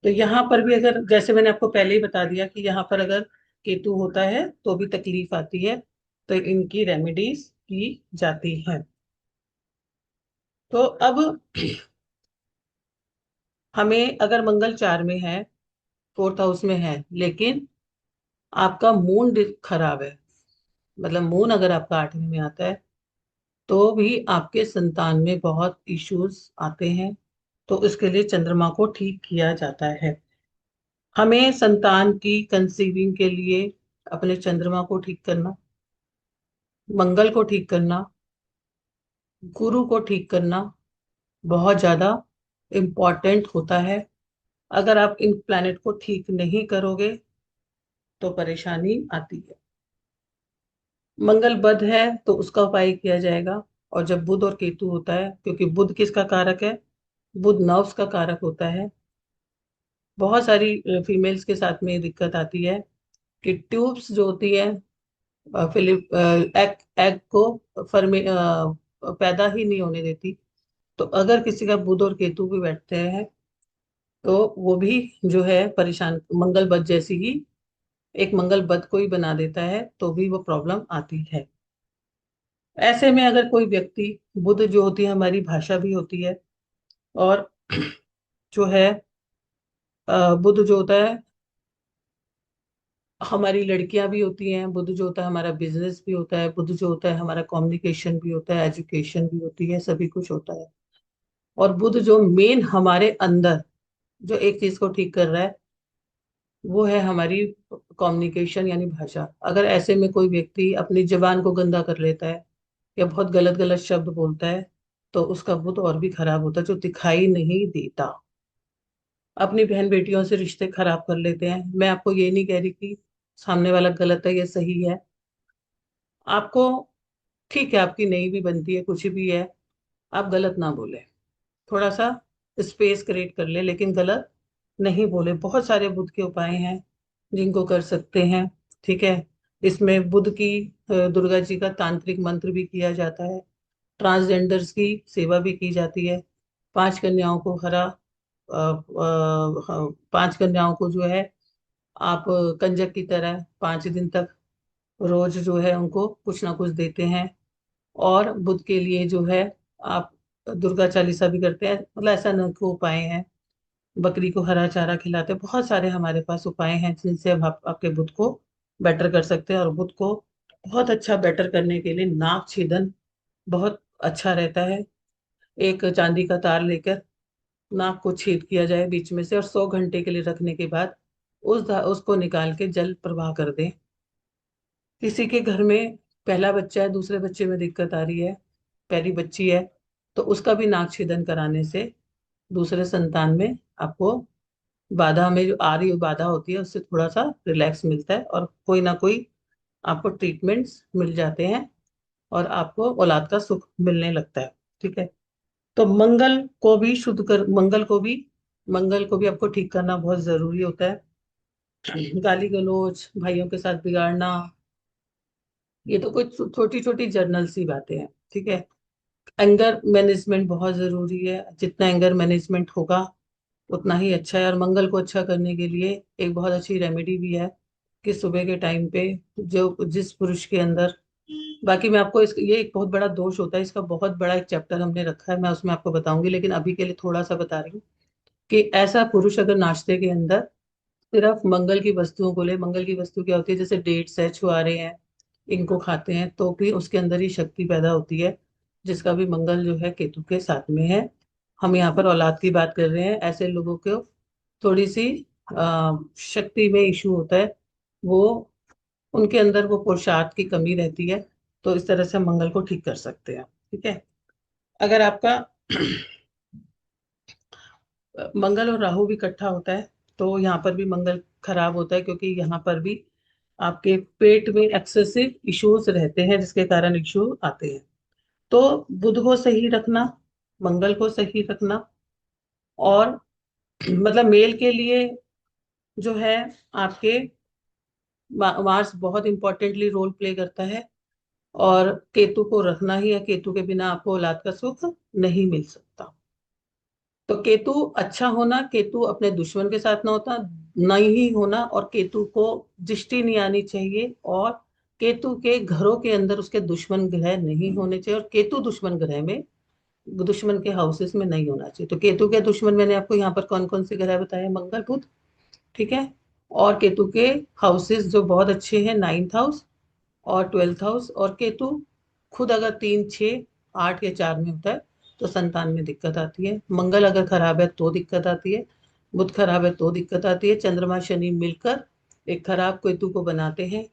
तो यहाँ पर भी अगर जैसे मैंने आपको पहले ही बता दिया कि यहाँ पर अगर केतु होता है तो भी तकलीफ आती है, तो इनकी रेमेडीज की जाती है। तो अब हमें अगर मंगल 4 में है, फोर्थ हाउस में है, लेकिन आपका मून खराब है, मतलब मून अगर आपका 8वें में आता है तो भी आपके संतान में बहुत इश्यूज आते हैं। तो इसके लिए चंद्रमा को ठीक किया जाता है। हमें संतान की कंसीविंग के लिए अपने चंद्रमा को ठीक करना, मंगल को ठीक करना, गुरु को ठीक करना बहुत ज्यादा इम्पॉर्टेंट होता है। अगर आप इन प्लैनेट को ठीक नहीं करोगे तो परेशानी आती है। मंगल बुध है तो उसका उपाय किया जाएगा। और जब बुध और केतु होता है, क्योंकि बुध किसका कारक है, बुध नर्व्स का कारक होता है। बहुत सारी फीमेल्स के साथ में ये दिक्कत आती है कि ट्यूब्स जो होती है फिलिप एग एग को फर्मे पैदा ही नहीं होने देती। तो अगर किसी का बुध और केतु भी बैठते हैं तो वो भी जो है परेशान, मंगल बुध जैसी ही एक मंगल बुध को ही बना देता है, तो भी वो प्रॉब्लम आती है। ऐसे में अगर कोई व्यक्ति, बुध जो होती है हमारी भाषा भी होती है, और जो है बुध जो होता है हमारी लड़कियां भी होती हैं, बुध जो होता है हमारा बिजनेस भी होता है, बुध जो होता है हमारा कम्युनिकेशन भी होता है, एजुकेशन भी होती है, सभी कुछ होता है। और बुध जो मेन हमारे अंदर जो एक चीज को ठीक कर रहा है वो है हमारी कम्युनिकेशन यानी भाषा। अगर ऐसे में कोई व्यक्ति अपनी जबान को गंदा कर लेता है या बहुत गलत गलत शब्द बोलता है तो उसका बुध और भी खराब होता है, जो दिखाई नहीं देता। अपनी बहन बेटियों से रिश्ते खराब कर लेते हैं। मैं आपको ये नहीं कह रही कि सामने वाला गलत है या सही है, आपको ठीक है, आपकी नहीं भी बनती है कुछ भी है, आप गलत ना बोले, थोड़ा सा स्पेस क्रिएट कर ले, लेकिन गलत नहीं बोले। बहुत सारे बुध के उपाय हैं जिनको कर सकते हैं। ठीक है। इसमें बुध की दुर्गा जी का तांत्रिक मंत्र भी किया जाता है, ट्रांसजेंडर्स की सेवा भी की जाती है। 5 कन्याओं को पांच कन्याओं को जो है आप कंजक की तरह 5 दिन तक रोज जो है उनको कुछ ना कुछ देते हैं। और बुध के लिए जो है आप दुर्गा चालीसा भी करते हैं। मतलब ऐसा अनेकों उपाय हैं, बकरी को हरा चारा खिलाते हैं, बहुत सारे हमारे पास उपाय हैं जिनसे हम आपके बुध को बेटर कर सकते हैं। और बुध को बहुत अच्छा बेटर करने के लिए नाक छेदन बहुत अच्छा रहता है। एक चांदी का तार लेकर नाक को छेद किया जाए बीच में से, और 100 घंटे के लिए रखने के बाद उसको निकाल के जल प्रवाह कर दें। किसी के घर में पहला बच्चा है, दूसरे बच्चे में दिक्कत आ रही है, पहली बच्ची है, तो उसका भी नाक छेदन कराने से दूसरे संतान में आपको बाधा में जो आ रही बाधा होती है उससे थोड़ा सा रिलैक्स मिलता है, और कोई ना कोई आपको ट्रीटमेंट्स मिल जाते हैं और आपको औलाद का सुख मिलने लगता है। ठीक है। तो मंगल को भी आपको ठीक करना बहुत जरूरी होता है। गाली गलौज, भाइयों के साथ बिगाड़ना, ये तो कुछ छोटी छोटी जर्नल सी बातें हैं। ठीक है। एंगर मैनेजमेंट बहुत जरूरी है। जितना एंगर मैनेजमेंट होगा उतना ही अच्छा है। और मंगल को अच्छा करने के लिए एक बहुत अच्छी रेमेडी भी है कि सुबह के टाइम पे जो जिस पुरुष के अंदर, बाकी मैं आपको ये एक बहुत बड़ा दोष होता है, इसका बहुत बड़ा एक चैप्टर हमने रखा है, मैं उसमें आपको बताऊंगी, लेकिन अभी के लिए थोड़ा सा बता रही हूँ कि ऐसा पुरुष अगर नाश्ते के अंदर सिर्फ मंगल की वस्तुओं को ले, मंगल की वस्तु क्या होती है, जैसे डेट्स है, छुआरे हैं, इनको खाते हैं तो भी उसके अंदर ही शक्ति पैदा होती है, जिसका भी मंगल जो है केतु के साथ में है। हम यहाँ पर औलाद की बात कर रहे हैं, ऐसे लोगों को थोड़ी सी शक्ति में इशू होता है, वो उनके अंदर वो पुरुषार्थ की कमी रहती है। तो इस तरह से हम मंगल को ठीक कर सकते हैं। ठीक है। अगर आपका मंगल और राहु भी इकट्ठा होता है तो यहाँ पर भी मंगल खराब होता है, क्योंकि यहाँ पर भी आपके पेट में एक्सेसिव इश्यूज रहते हैं जिसके कारण इश्यू आते हैं। तो बुध को सही रखना, मंगल को सही रखना, और मतलब मेल के लिए जो है आपके मार्स बहुत इंपॉर्टेंटली रोल प्ले करता है, और केतु को रखना ही है, केतु के बिना आपको औलाद का सुख नहीं मिल सकता। तो केतु अच्छा होना, केतु अपने दुश्मन के साथ ना होता, नहीं होना, और केतु को दृष्टि नहीं आनी चाहिए, और केतु के घरों के अंदर उसके दुश्मन ग्रह नहीं होने चाहिए, और केतु दुश्मन ग्रह में, दुश्मन के हाउसेस में नहीं होना चाहिए। तो केतु के दुश्मन मैंने आपको यहाँ पर कौन कौन से ग्रह बताए, मंगल बुध, ठीक है। और केतु के हाउसेस जो बहुत अच्छे हैं, 9th हाउस और 12th हाउस। और केतु खुद अगर 3, 6, 8 या 4 में होता है तो संतान में दिक्कत आती है। मंगल अगर खराब है तो दिक्कत आती है, बुध खराब है तो दिक्कत आती है, चंद्रमा शनि मिलकर एक खराब केतु को बनाते हैं।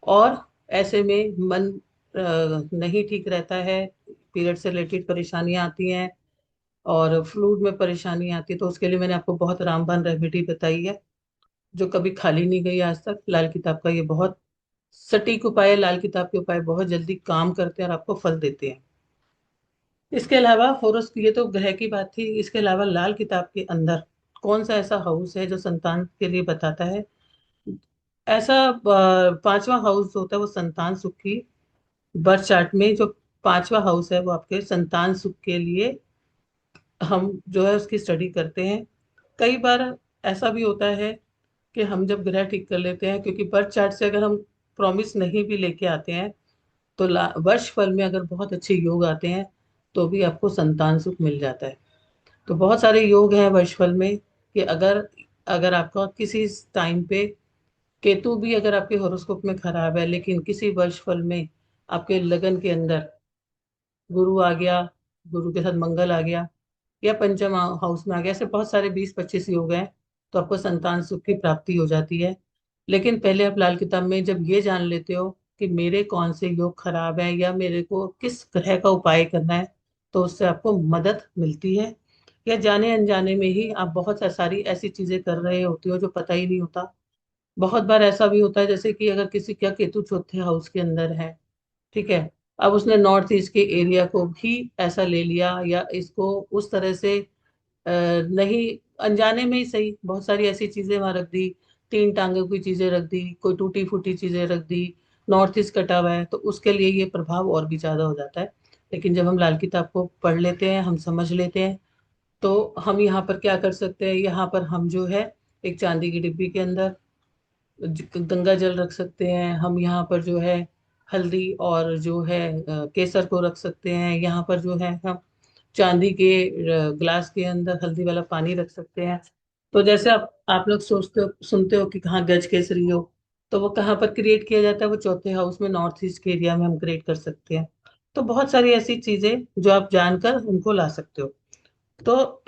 और ऐसे में मन नहीं ठीक रहता है, पीरियड से रिलेटेड परेशानियां आती हैं, और फ्लूइड में परेशानी आती है। तो उसके लिए मैंने आपको बहुत रामबाण रेमेडी बताई है, जो कभी खाली नहीं गई आज तक। लाल किताब का ये बहुत सटीक उपाय है, लाल किताब के उपाय बहुत जल्दी काम करते हैं और आपको फल देते हैं। इसके अलावा होरोस, ये तो ग्रह की बात थी, इसके अलावा लाल किताब के अंदर कौन सा ऐसा हाउस है जो संतान के लिए बताता है। ऐसा 5वां हाउस होता है वो संतान सुख की, बर्थ चार्ट में जो 5वां हाउस है वो आपके संतान सुख के लिए हम जो है उसकी स्टडी करते हैं। कई बार ऐसा भी होता है कि हम जब ग्रह ठीक कर लेते हैं, क्योंकि बर्थ चार्ट से अगर हम प्रॉमिस नहीं भी लेके आते हैं तो वर्ष फल में अगर बहुत अच्छे योग आते हैं तो भी आपको संतान सुख मिल जाता है। तो बहुत सारे योग हैं वर्ष फल में, कि अगर अगर आपका किसी टाइम पे केतु भी अगर आपके हॉरोस्कोप में खराब है, लेकिन किसी वर्ष फल में आपके लगन के अंदर गुरु आ गया, गुरु के साथ मंगल आ गया, या पंचम हाउस में आ गया, ऐसे बहुत सारे 20-25 योग हैं, तो आपको संतान सुख की प्राप्ति हो जाती है। लेकिन पहले आप लाल किताब में जब ये जान लेते हो कि मेरे कौन से योग खराब है या मेरे को किस ग्रह का उपाय करना है, तो उससे आपको मदद मिलती है। या जाने अनजाने में ही आप बहुत सारी ऐसी चीजें कर रहे होते हो जो पता ही नहीं होता। बहुत बार ऐसा भी होता है, जैसे कि अगर किसी का केतु चौथे हाउस के अंदर है, ठीक है, अब उसने नॉर्थ ईस्ट के एरिया को भी ऐसा ले लिया, या इसको उस तरह से नहीं, अनजाने में ही सही, बहुत सारी ऐसी चीजें वहां रख दी, 3 टांगों की चीजें रख दी, कोई टूटी फूटी चीजें रख दी, नॉर्थ ईस्ट कटा हुआ है, तो उसके लिए ये प्रभाव और भी ज्यादा हो जाता है। लेकिन जब हम लाल किताब को पढ़ लेते हैं, हम समझ लेते हैं, तो हम यहाँ पर क्या कर सकते हैं, यहाँ पर हम जो है एक चांदी की डिब्बी के अंदर गंगा जल रख सकते हैं, हम यहाँ पर जो है हल्दी और जो है केसर को रख सकते हैं, यहाँ पर जो है हम चांदी के ग्लास के अंदर हल्दी वाला पानी रख सकते हैं। तो जैसे आप लोग सोचते हो, सुनते हो कि कहाँ गज केसरी हो, तो वो कहाँ पर क्रिएट किया जाता है, वो चौथे हाउस में, नॉर्थ ईस्ट के एरिया में हम क्रिएट कर सकते हैं। तो बहुत सारी ऐसी चीजें जो आप जानकर उनको ला सकते हो। तो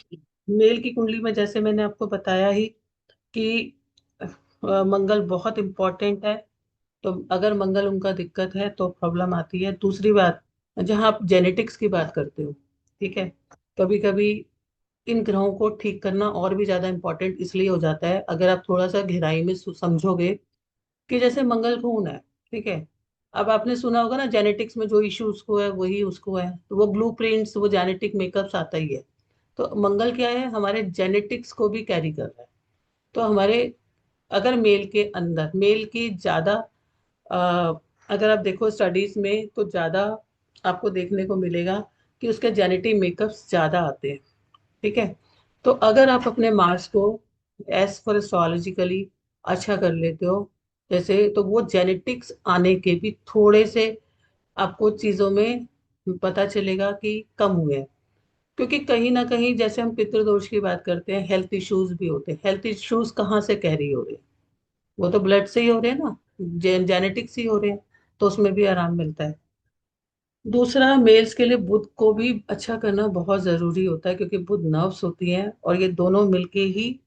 मेल की कुंडली में जैसे मैंने आपको बताया ही कि मंगल बहुत इंपॉर्टेंट है। तो अगर मंगल उनका दिक्कत है तो प्रॉब्लम आती है। दूसरी बात, जहाँ आप जेनेटिक्स की बात करते हो, ठीक है, कभी कभी इन ग्रहों को ठीक करना और भी ज्यादा इंपॉर्टेंट इसलिए हो जाता है, अगर आप थोड़ा सा गहराई में समझोगे, कि जैसे मंगल खून है, ठीक है, अब आपने सुना होगा ना जेनेटिक्स में जो इश्यू उसको है वही उसको है, तो वो ब्लूप्रिंट्स, वो जेनेटिक मेकअप्स आता ही है। तो मंगल क्या है, हमारे जेनेटिक्स को भी कैरी कर रहा है। तो हमारे, अगर मेल के अंदर मेल की ज्यादा, अ, अगर आप देखो स्टडीज में तो ज्यादा आपको देखने को मिलेगा कि उसके जेनेटिक मेकअप्स ज्यादा आते हैं, ठीक है। तो अगर आप अपने मार्क्स को एज पर एस्ट्रोलॉजिकली अच्छा कर लेते हो, जैसे, तो वो जेनेटिक्स आने के भी थोड़े से आपको चीजों में पता चलेगा कि कम हुए हैं। क्योंकि कहीं ना कहीं जैसे हम पितृदोष की बात करते हैं, हेल्थ इश्यूज भी होते हैं। हेल्थ इश्यूज कहाँ से कैरी हो रहे हैं? वो तो ब्लड से ही हो रहे हैं ना, जेनेटिक्स ही हो रहे हैं। तो उसमें भी आराम मिलता है। दूसरा, मेल्स के लिए बुध को भी अच्छा करना बहुत जरूरी होता है, क्योंकि बुध नर्व्स होती हैं और ये दोनों मिलके ही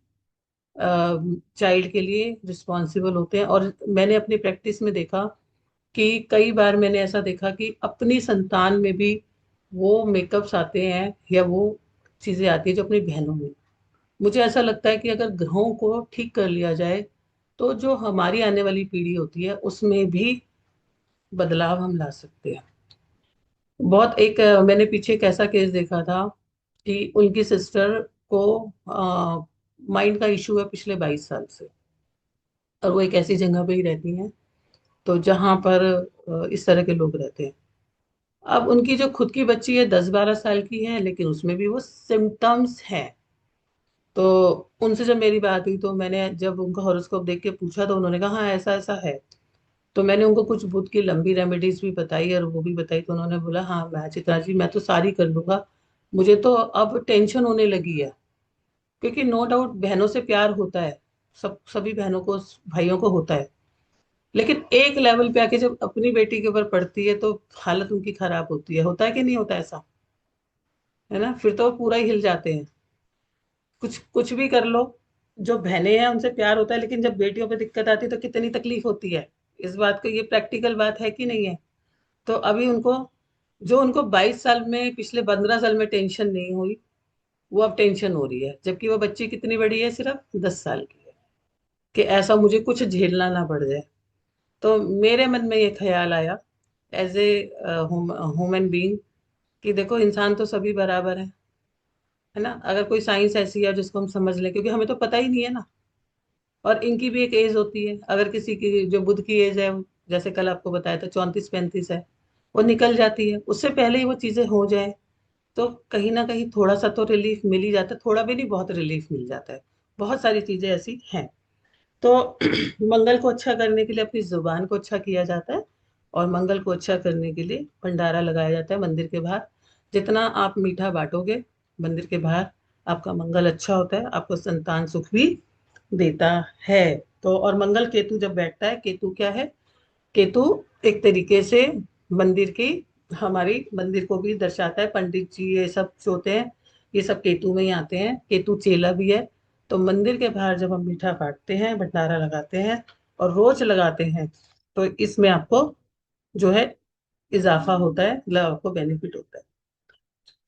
चाइल्ड के लिए रिस्पॉन्सिबल होते हैं। और मैंने अपनी प्रैक्टिस में देखा कि कई बार मैंने ऐसा देखा कि अपनी संतान में भी वो मेकअप्स आते हैं या वो चीजें आती है जो अपनी बहनों में। मुझे ऐसा लगता है कि अगर ग्रहों को ठीक कर लिया जाए तो जो हमारी आने वाली पीढ़ी होती है उसमें भी बदलाव हम ला सकते हैं। बहुत एक मैंने पीछे एक ऐसा केस देखा था कि उनकी सिस्टर को माइंड का इशू है पिछले 22 साल से। और वो एक ऐसी जगह पे ही रहती हैं तो जहां पर इस तरह के लोग रहते हैं। अब उनकी जो खुद की बच्ची है 10-12 साल की है, लेकिन उसमें भी वो सिम्टम्स हैं। तो उनसे जब मेरी बात हुई तो मैंने जब उनका हॉरोस्कोप देख के पूछा तो उन्होंने कहा हाँ ऐसा ऐसा है। तो मैंने उनको कुछ बुध की लंबी रेमेडीज भी बताई और वो भी बताई, तो उन्होंने बोला हाँ मैं चित्रा जी मैं तो सारी कर लूंगा। मुझे तो अब टेंशन होने लगी है। क्योंकि नो डाउट बहनों से प्यार होता है, सभी बहनों को, भाइयों को होता है। लेकिन एक लेवल पे आके जब अपनी बेटी के ऊपर पड़ती है तो हालत उनकी खराब होती है। होता है कि नहीं होता ऐसा? है ना? फिर तो वो पूरा ही हिल जाते हैं। कुछ कुछ भी कर लो, जो बहनें हैं उनसे प्यार होता है, लेकिन जब बेटियों पे दिक्कत आती है तो कितनी तकलीफ होती है। इस बात को, ये प्रैक्टिकल बात है कि नहीं है? तो अभी उनको, जो उनको 22 साल में, पिछले 15 साल में टेंशन नहीं हुई, वो अब टेंशन हो रही है। जबकि वो बच्ची कितनी बड़ी है? सिर्फ 10 साल की है। कि ऐसा मुझे कुछ झेलना ना पड़ जाए। तो मेरे मन में ये ख्याल आया एज ए ह्यूमन बीइंग कि देखो इंसान तो सभी बराबर है ना? अगर कोई साइंस ऐसी है जिसको हम समझ लें, क्योंकि हमें तो पता ही नहीं है ना। और इनकी भी एक एज होती है। अगर किसी की, जो बुध की एज है, जैसे कल आपको बताया था 34-35 है, वो निकल जाती है। उससे पहले ही वो चीजें हो जाए तो कहीं ना कहीं थोड़ा सा तो रिलीफ मिल ही जाता है। थोड़ा भी नहीं, बहुत रिलीफ मिल जाता है। बहुत सारी चीजें ऐसी हैं। तो मंगल को अच्छा करने के लिए अपनी जुबान को अच्छा किया जाता है। और मंगल को अच्छा करने के लिए भंडारा लगाया जाता है मंदिर के बाहर। जितना आप मीठा बांटोगे मंदिर के बाहर, आपका मंगल अच्छा होता है, आपको संतान सुख भी देता है। तो और मंगल केतु जब बैठता है, केतु क्या है? केतु एक तरीके से मंदिर की, हमारी मंदिर को भी दर्शाता है। पंडित जी ये सब जो होते हैं, ये सब केतु में ही आते हैं। केतु चेला भी है। तो मंदिर के बाहर जब हम मीठा बांटते हैं, भंडारा लगाते हैं और रोज लगाते हैं, तो इसमें आपको जो है इजाफा होता है, मतलब आपको बेनिफिट होता है।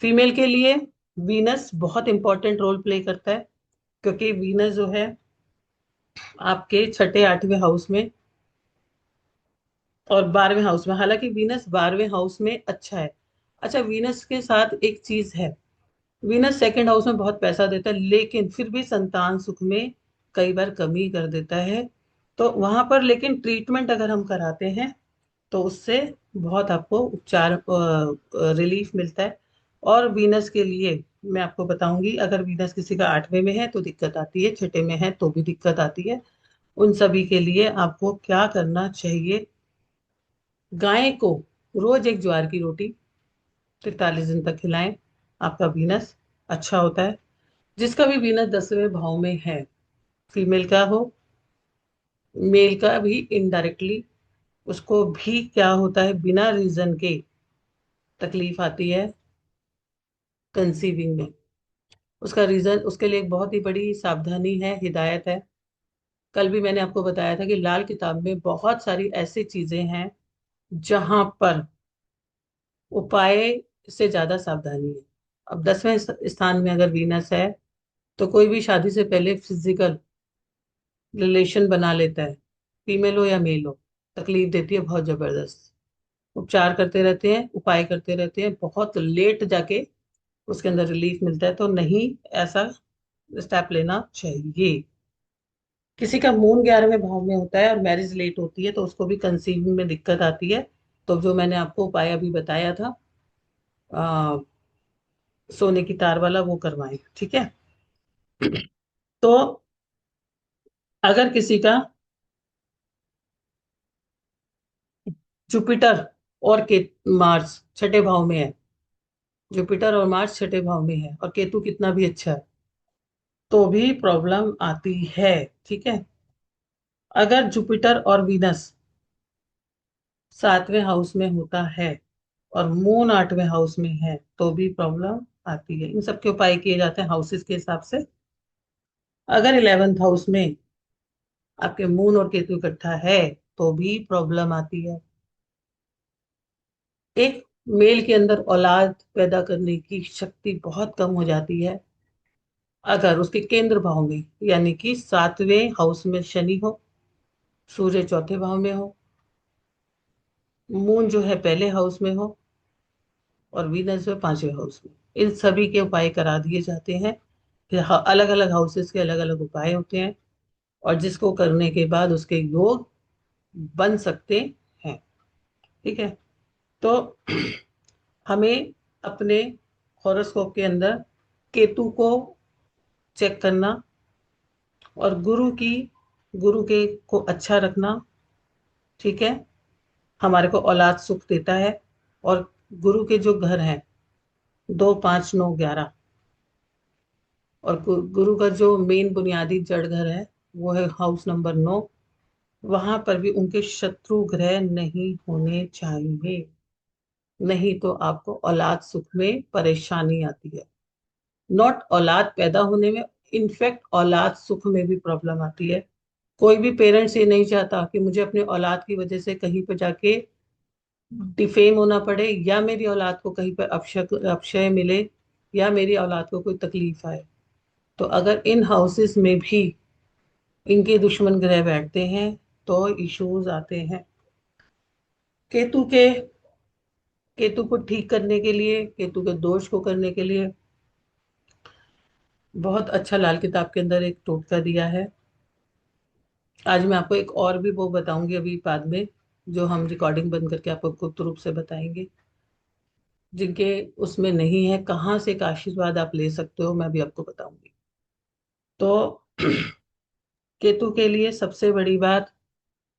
फीमेल के लिए वीनस बहुत इंपॉर्टेंट रोल प्ले करता है। क्योंकि वीनस जो है आपके छठे 8वें हाउस में और 12वें हाउस में, हालांकि वीनस 12वें हाउस में अच्छा है। अच्छा, वीनस के साथ एक चीज है। वीनस सेकंड हाउस में बहुत पैसा देता है, लेकिन फिर भी संतान सुख में कई बार कमी कर देता है। तो वहां पर लेकिन ट्रीटमेंट अगर हम कराते हैं तो उससे बहुत आपको उपचार, रिलीफ मिलता है। और वीनस के लिए मैं आपको बताऊंगी, अगर वीनस किसी का 8वें में है तो दिक्कत आती है, छठे में है तो भी दिक्कत आती है। उन सभी के लिए आपको क्या करना चाहिए? गाय को रोज एक ज्वार की रोटी 43 दिन तक खिलाएं। आपका वीनस अच्छा होता है। जिसका भी वीनस 10वें भाव में है, फीमेल का हो मेल का भी, इनडायरेक्टली उसको भी क्या होता है, बिना रीजन के तकलीफ आती है कंसीविंग में। उसका रीजन, उसके लिए एक बहुत ही बड़ी सावधानी है, हिदायत है। कल भी मैंने आपको बताया था कि लाल किताब में बहुत सारी ऐसी चीजें हैं जहां पर उपाय से ज्यादा सावधानी है। अब 10वें स्थान में अगर वीनस है तो कोई भी शादी से पहले फिजिकल रिलेशन बना लेता है, फीमेल हो या मेल हो, तकलीफ देती है बहुत जबरदस्त। उपचार करते रहते हैं, उपाय करते रहते हैं, बहुत लेट जाके उसके अंदर रिलीफ मिलता है। तो नहीं, ऐसा स्टेप लेना चाहिए। किसी का मून 11वें भाव में होता है और मैरिज लेट होती है तो उसको भी कंसीविंग में दिक्कत आती है। तो जो मैंने आपको उपाय अभी बताया था, आ, सोने की तार वाला, वो करवाएं, ठीक है? तो अगर किसी का जुपिटर और के मार्स छठे भाव में है, जुपिटर और मार्स छठे भाव में है और केतु कितना भी अच्छा है, तो भी प्रॉब्लम आती है। ठीक है। अगर जुपिटर और वीनस सातवें हाउस में होता है और मून आठवें हाउस में है, तो भी प्रॉब्लम आती है। इन सब के उपाय किए जाते हैं हाउसेस के हिसाब से। अगर 11th हाउस में आपके मून और केतु इकट्ठा है, तो भी प्रॉब्लम आती है। एक मेल के अंदर औलाद पैदा करने की शक्ति बहुत कम हो जाती है अगर उसके केंद्र भाव में, यानी कि सातवें हाउस में शनि हो, सूर्य चौथे भाव में हो, मून जो है पहले हाउस में हो, और वीनस जो है पांचवें हाउस में। इन सभी के उपाय करा दिए जाते हैं। फिर अलग अलग हाउसेस के अलग अलग उपाय होते हैं, और जिसको करने के बाद उसके योग बन सकते हैं। ठीक है। तो हमें अपने हॉरोस्कोप के अंदर केतु को चेक करना, और गुरु के को अच्छा रखना। ठीक है। हमारे को औलाद सुख देता है। और गुरु के जो घर हैं, 2 5 9 11, और गुरु का जो मेन बुनियादी जड़ घर है वो है हाउस नंबर 9। वहां पर भी उनके शत्रु ग्रह नहीं होने चाहिए, नहीं तो आपको औलाद सुख में परेशानी आती है। नॉट औलाद पैदा होने में, इनफैक्ट औलाद सुख में भी प्रॉब्लम आती है। कोई भी पेरेंट्स ये नहीं चाहता कि मुझे अपने औलाद की वजह से कहीं पर जाके डिफेम होना पड़े, या मेरी औलाद को कहीं पर अपशय मिले, या मेरी औलाद को कोई तकलीफ आए। तो अगर इन हाउसेस में भी इनके दुश्मन ग्रह बैठते हैं, तो इश्यूज आते हैं। केतु के केतु को ठीक करने के लिए, केतु के दोष को करने के लिए बहुत अच्छा लाल किताब के अंदर एक टोटका दिया है। आज मैं आपको एक और भी वो बताऊंगी अभी बाद में, जो हम रिकॉर्डिंग बंद करके आपको गुप्त रूप से बताएंगे। जिनके उसमें नहीं है, कहाँ से का आशीर्वाद आप ले सकते हो, मैं भी आपको बताऊंगी। तो केतु के लिए सबसे बड़ी बात,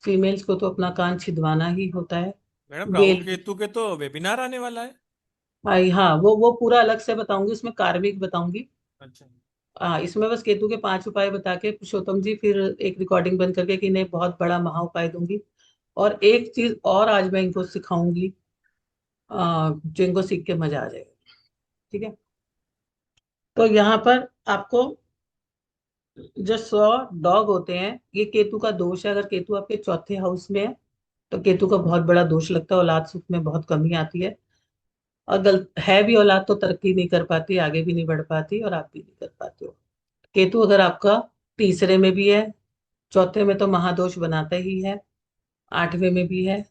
फीमेल्स को तो अपना कान छिदवाना ही होता है। मैडम राहु बेल की। केतु के तो वेबिनार आने वाला है। भाई हाँ, वो पूरा अलग से बताऊंगी, उसमें कार्मिक बताऊंगी। अच्छा। हाँ, इसमें बस केतु के 5 उपाय बता के पुरुषोत्तम जी फिर एक रिकॉर्डिंग बंद करके कि इन्हें बहुत बड़ा महा उपाय दूंगी। और एक चीज और आज मैं इनको सिखाऊंगी, जो इनको सीख के मजा आ जाएगा। ठीक है। तो यहाँ पर आपको जो 100 डॉग होते हैं, ये केतु का दोष है। अगर केतु आपके चौथे हाउस में है, तो केतु का बहुत बड़ा दोष लगता है, औलाद सुख में बहुत कमी आती है। और गलत है भी औलाद तो तरक्की नहीं कर पाती, आगे भी नहीं बढ़ पाती, और आप भी नहीं कर पाते हो। केतु अगर आपका तीसरे में भी है, चौथे में तो महादोष बनाता ही है, आठवें में भी है,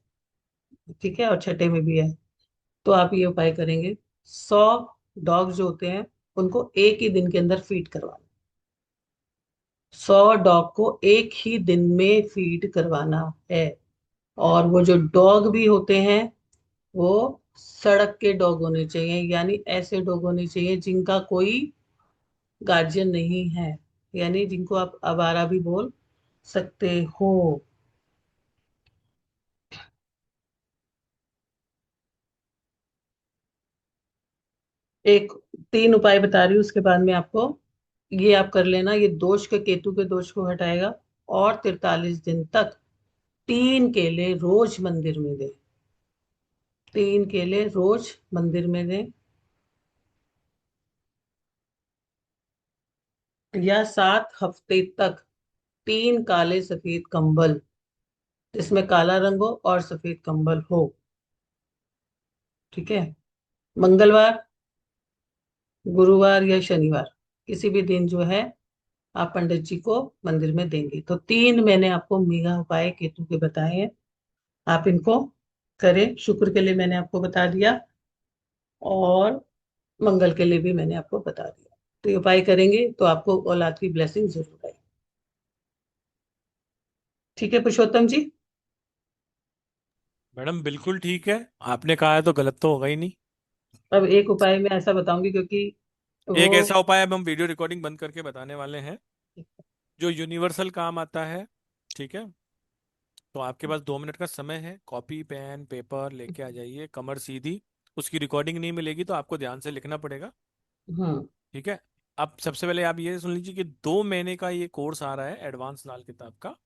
ठीक है, और छठे में भी है, तो आप ये उपाय करेंगे। 100 डॉग जो होते हैं, उनको एक ही दिन के अंदर फीड करवाना। 100 डॉग को एक ही दिन में फीड करवाना है। और वो जो डॉग भी होते हैं, वो सड़क के डॉग होने चाहिए, यानी ऐसे डॉग होने चाहिए जिनका कोई गार्जियन नहीं है, यानी जिनको आप आवारा भी बोल सकते हो। एक 3 उपाय बता रही हूँ, उसके बाद में आपको ये आप कर लेना, ये दोष के केतु के दोष को हटाएगा। और 43 दिन तक 3 केले रोज मंदिर में दें। 3 केले रोज मंदिर में दें। या 7 हफ्ते तक 3 काले सफेद कंबल, जिसमें काला रंग हो और सफेद कंबल हो। ठीक है। मंगलवार, गुरुवार या शनिवार, किसी भी दिन जो है आप पंडित जी को मंदिर में देंगे। तो 3 मैंने आपको मेगा उपाय केतु के बताए हैं, आप इनको करें। शुक्र के लिए मैंने आपको बता दिया, और मंगल के लिए भी मैंने आपको बता दिया। तो ये उपाय करेंगे तो आपको औलाद की ब्लेसिंग जरूर आएगी। ठीक है पुरुषोत्तम जी। मैडम बिल्कुल ठीक है, आपने कहा है तो गलत तो होगा ही नहीं। अब एक उपाय मैं ऐसा बताऊंगी, क्योंकि एक वो ऐसा उपाय अब हम वीडियो रिकॉर्डिंग बंद करके बताने वाले हैं, जो यूनिवर्सल काम आता है। ठीक है। तो आपके पास 2 मिनट का समय है, कॉपी पेन पेपर लेके आ जाइए, कमर सीधी। उसकी रिकॉर्डिंग नहीं मिलेगी तो आपको ध्यान से लिखना पड़ेगा। हम्म ठीक है। अब सबसे पहले आप ये सुन लीजिए कि 2 महीने का ये कोर्स आ रहा है एडवांस लाल किताब का,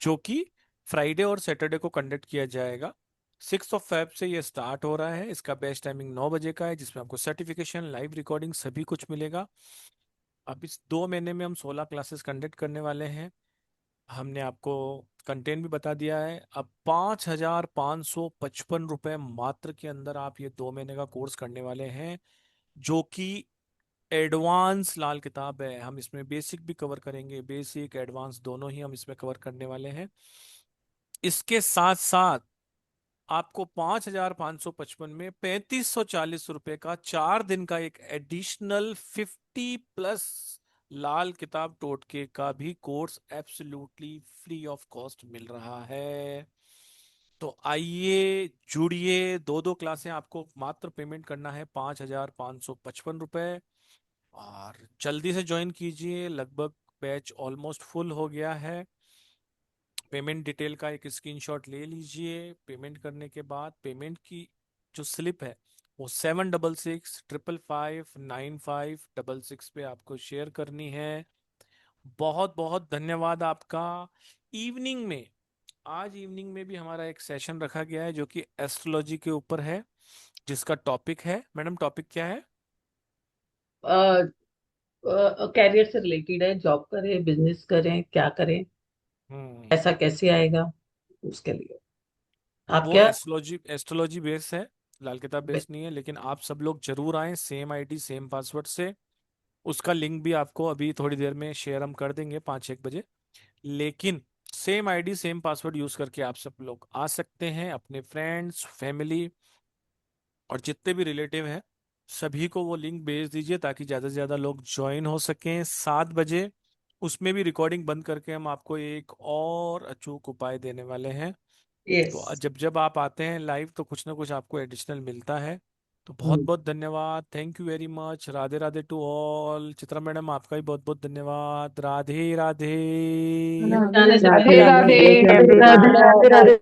जो कि फ्राइडे और सैटरडे को कंडक्ट किया जाएगा। 6 फेब से ये स्टार्ट हो रहा है। इसका बेस्ट टाइमिंग 9 बजे का है, जिसमें आपको सर्टिफिकेशन लाइव रिकॉर्डिंग सभी कुछ मिलेगा। अब इस 2 महीने में हम 16 क्लासेस कंडक्ट करने वाले हैं। हमने आपको कंटेंट भी बता दिया है। अब 5,555 रुपये मात्र के अंदर आप ये 2 महीने का कोर्स करने वाले हैं, जो कि एडवांस लाल किताब है। हम इसमें बेसिक भी कवर करेंगे, बेसिक एडवांस दोनों ही हम इसमें कवर करने वाले हैं। इसके साथ साथ आपको 5,555 में 3,540 रुपए का 4 दिन का एक एडिशनल 50+ लाल किताब टोटके का भी course absolutely free of cost मिल रहा है। तो आइए जुड़िए। 2 2 क्लासें आपको मात्र पेमेंट करना है 5,555 रुपए, और जल्दी से ज्वाइन कीजिए। लगभग बैच ऑलमोस्ट फुल हो गया है। पेमेंट डिटेल का एक स्क्रीनशॉट ले लीजिए। पेमेंट करने के बाद पेमेंट की जो स्लिप है वो 7665559566 पे आपको शेयर करनी है। बहुत बहुत धन्यवाद आपका। इवनिंग में, आज इवनिंग में भी हमारा एक सेशन रखा गया है जो कि एस्ट्रोलॉजी के ऊपर है, जिसका टॉपिक है, मैडम टॉपिक क्या है? कैरियर से रिलेटेड है, जॉब करें बिजनेस करें क्या करें, हम्म। ऐसा कैसे आएगा उसके लिए आप वो क्या। एस्ट्रोलॉजी एस्ट्रोलॉजी बेस है, लाल किताब बेस नहीं है। लेकिन आप सब लोग जरूर आए, सेम आईडी सेम पासवर्ड से। उसका लिंक भी आपको अभी थोड़ी देर में शेयर हम कर देंगे 5 1 बजे। लेकिन same ID same password use करके आप सब लोग आ सकते हैं। अपने फ्रेंड्स फैमिली और जितने भी रिलेटिव हैं सभी को वो लिंक भेज दीजिए, ताकि ज़्यादा से ज़्यादा लोग ज्वाइन हो सकें 7 बजे। उसमें भी रिकॉर्डिंग बंद करके हम आपको एक और अचूक उपाय देने वाले हैं। यस। तो जब जब आप आते हैं लाइव तो कुछ ना कुछ आपको एडिशनल मिलता है। तो बहुत बहुत धन्यवाद, thank you very much. Radhe Radhe to all. Chitra madam आपका भी बहुत बहुत धन्यवाद। राधे राधे। जाने से राधे पहले राधे। एक राधे राधे।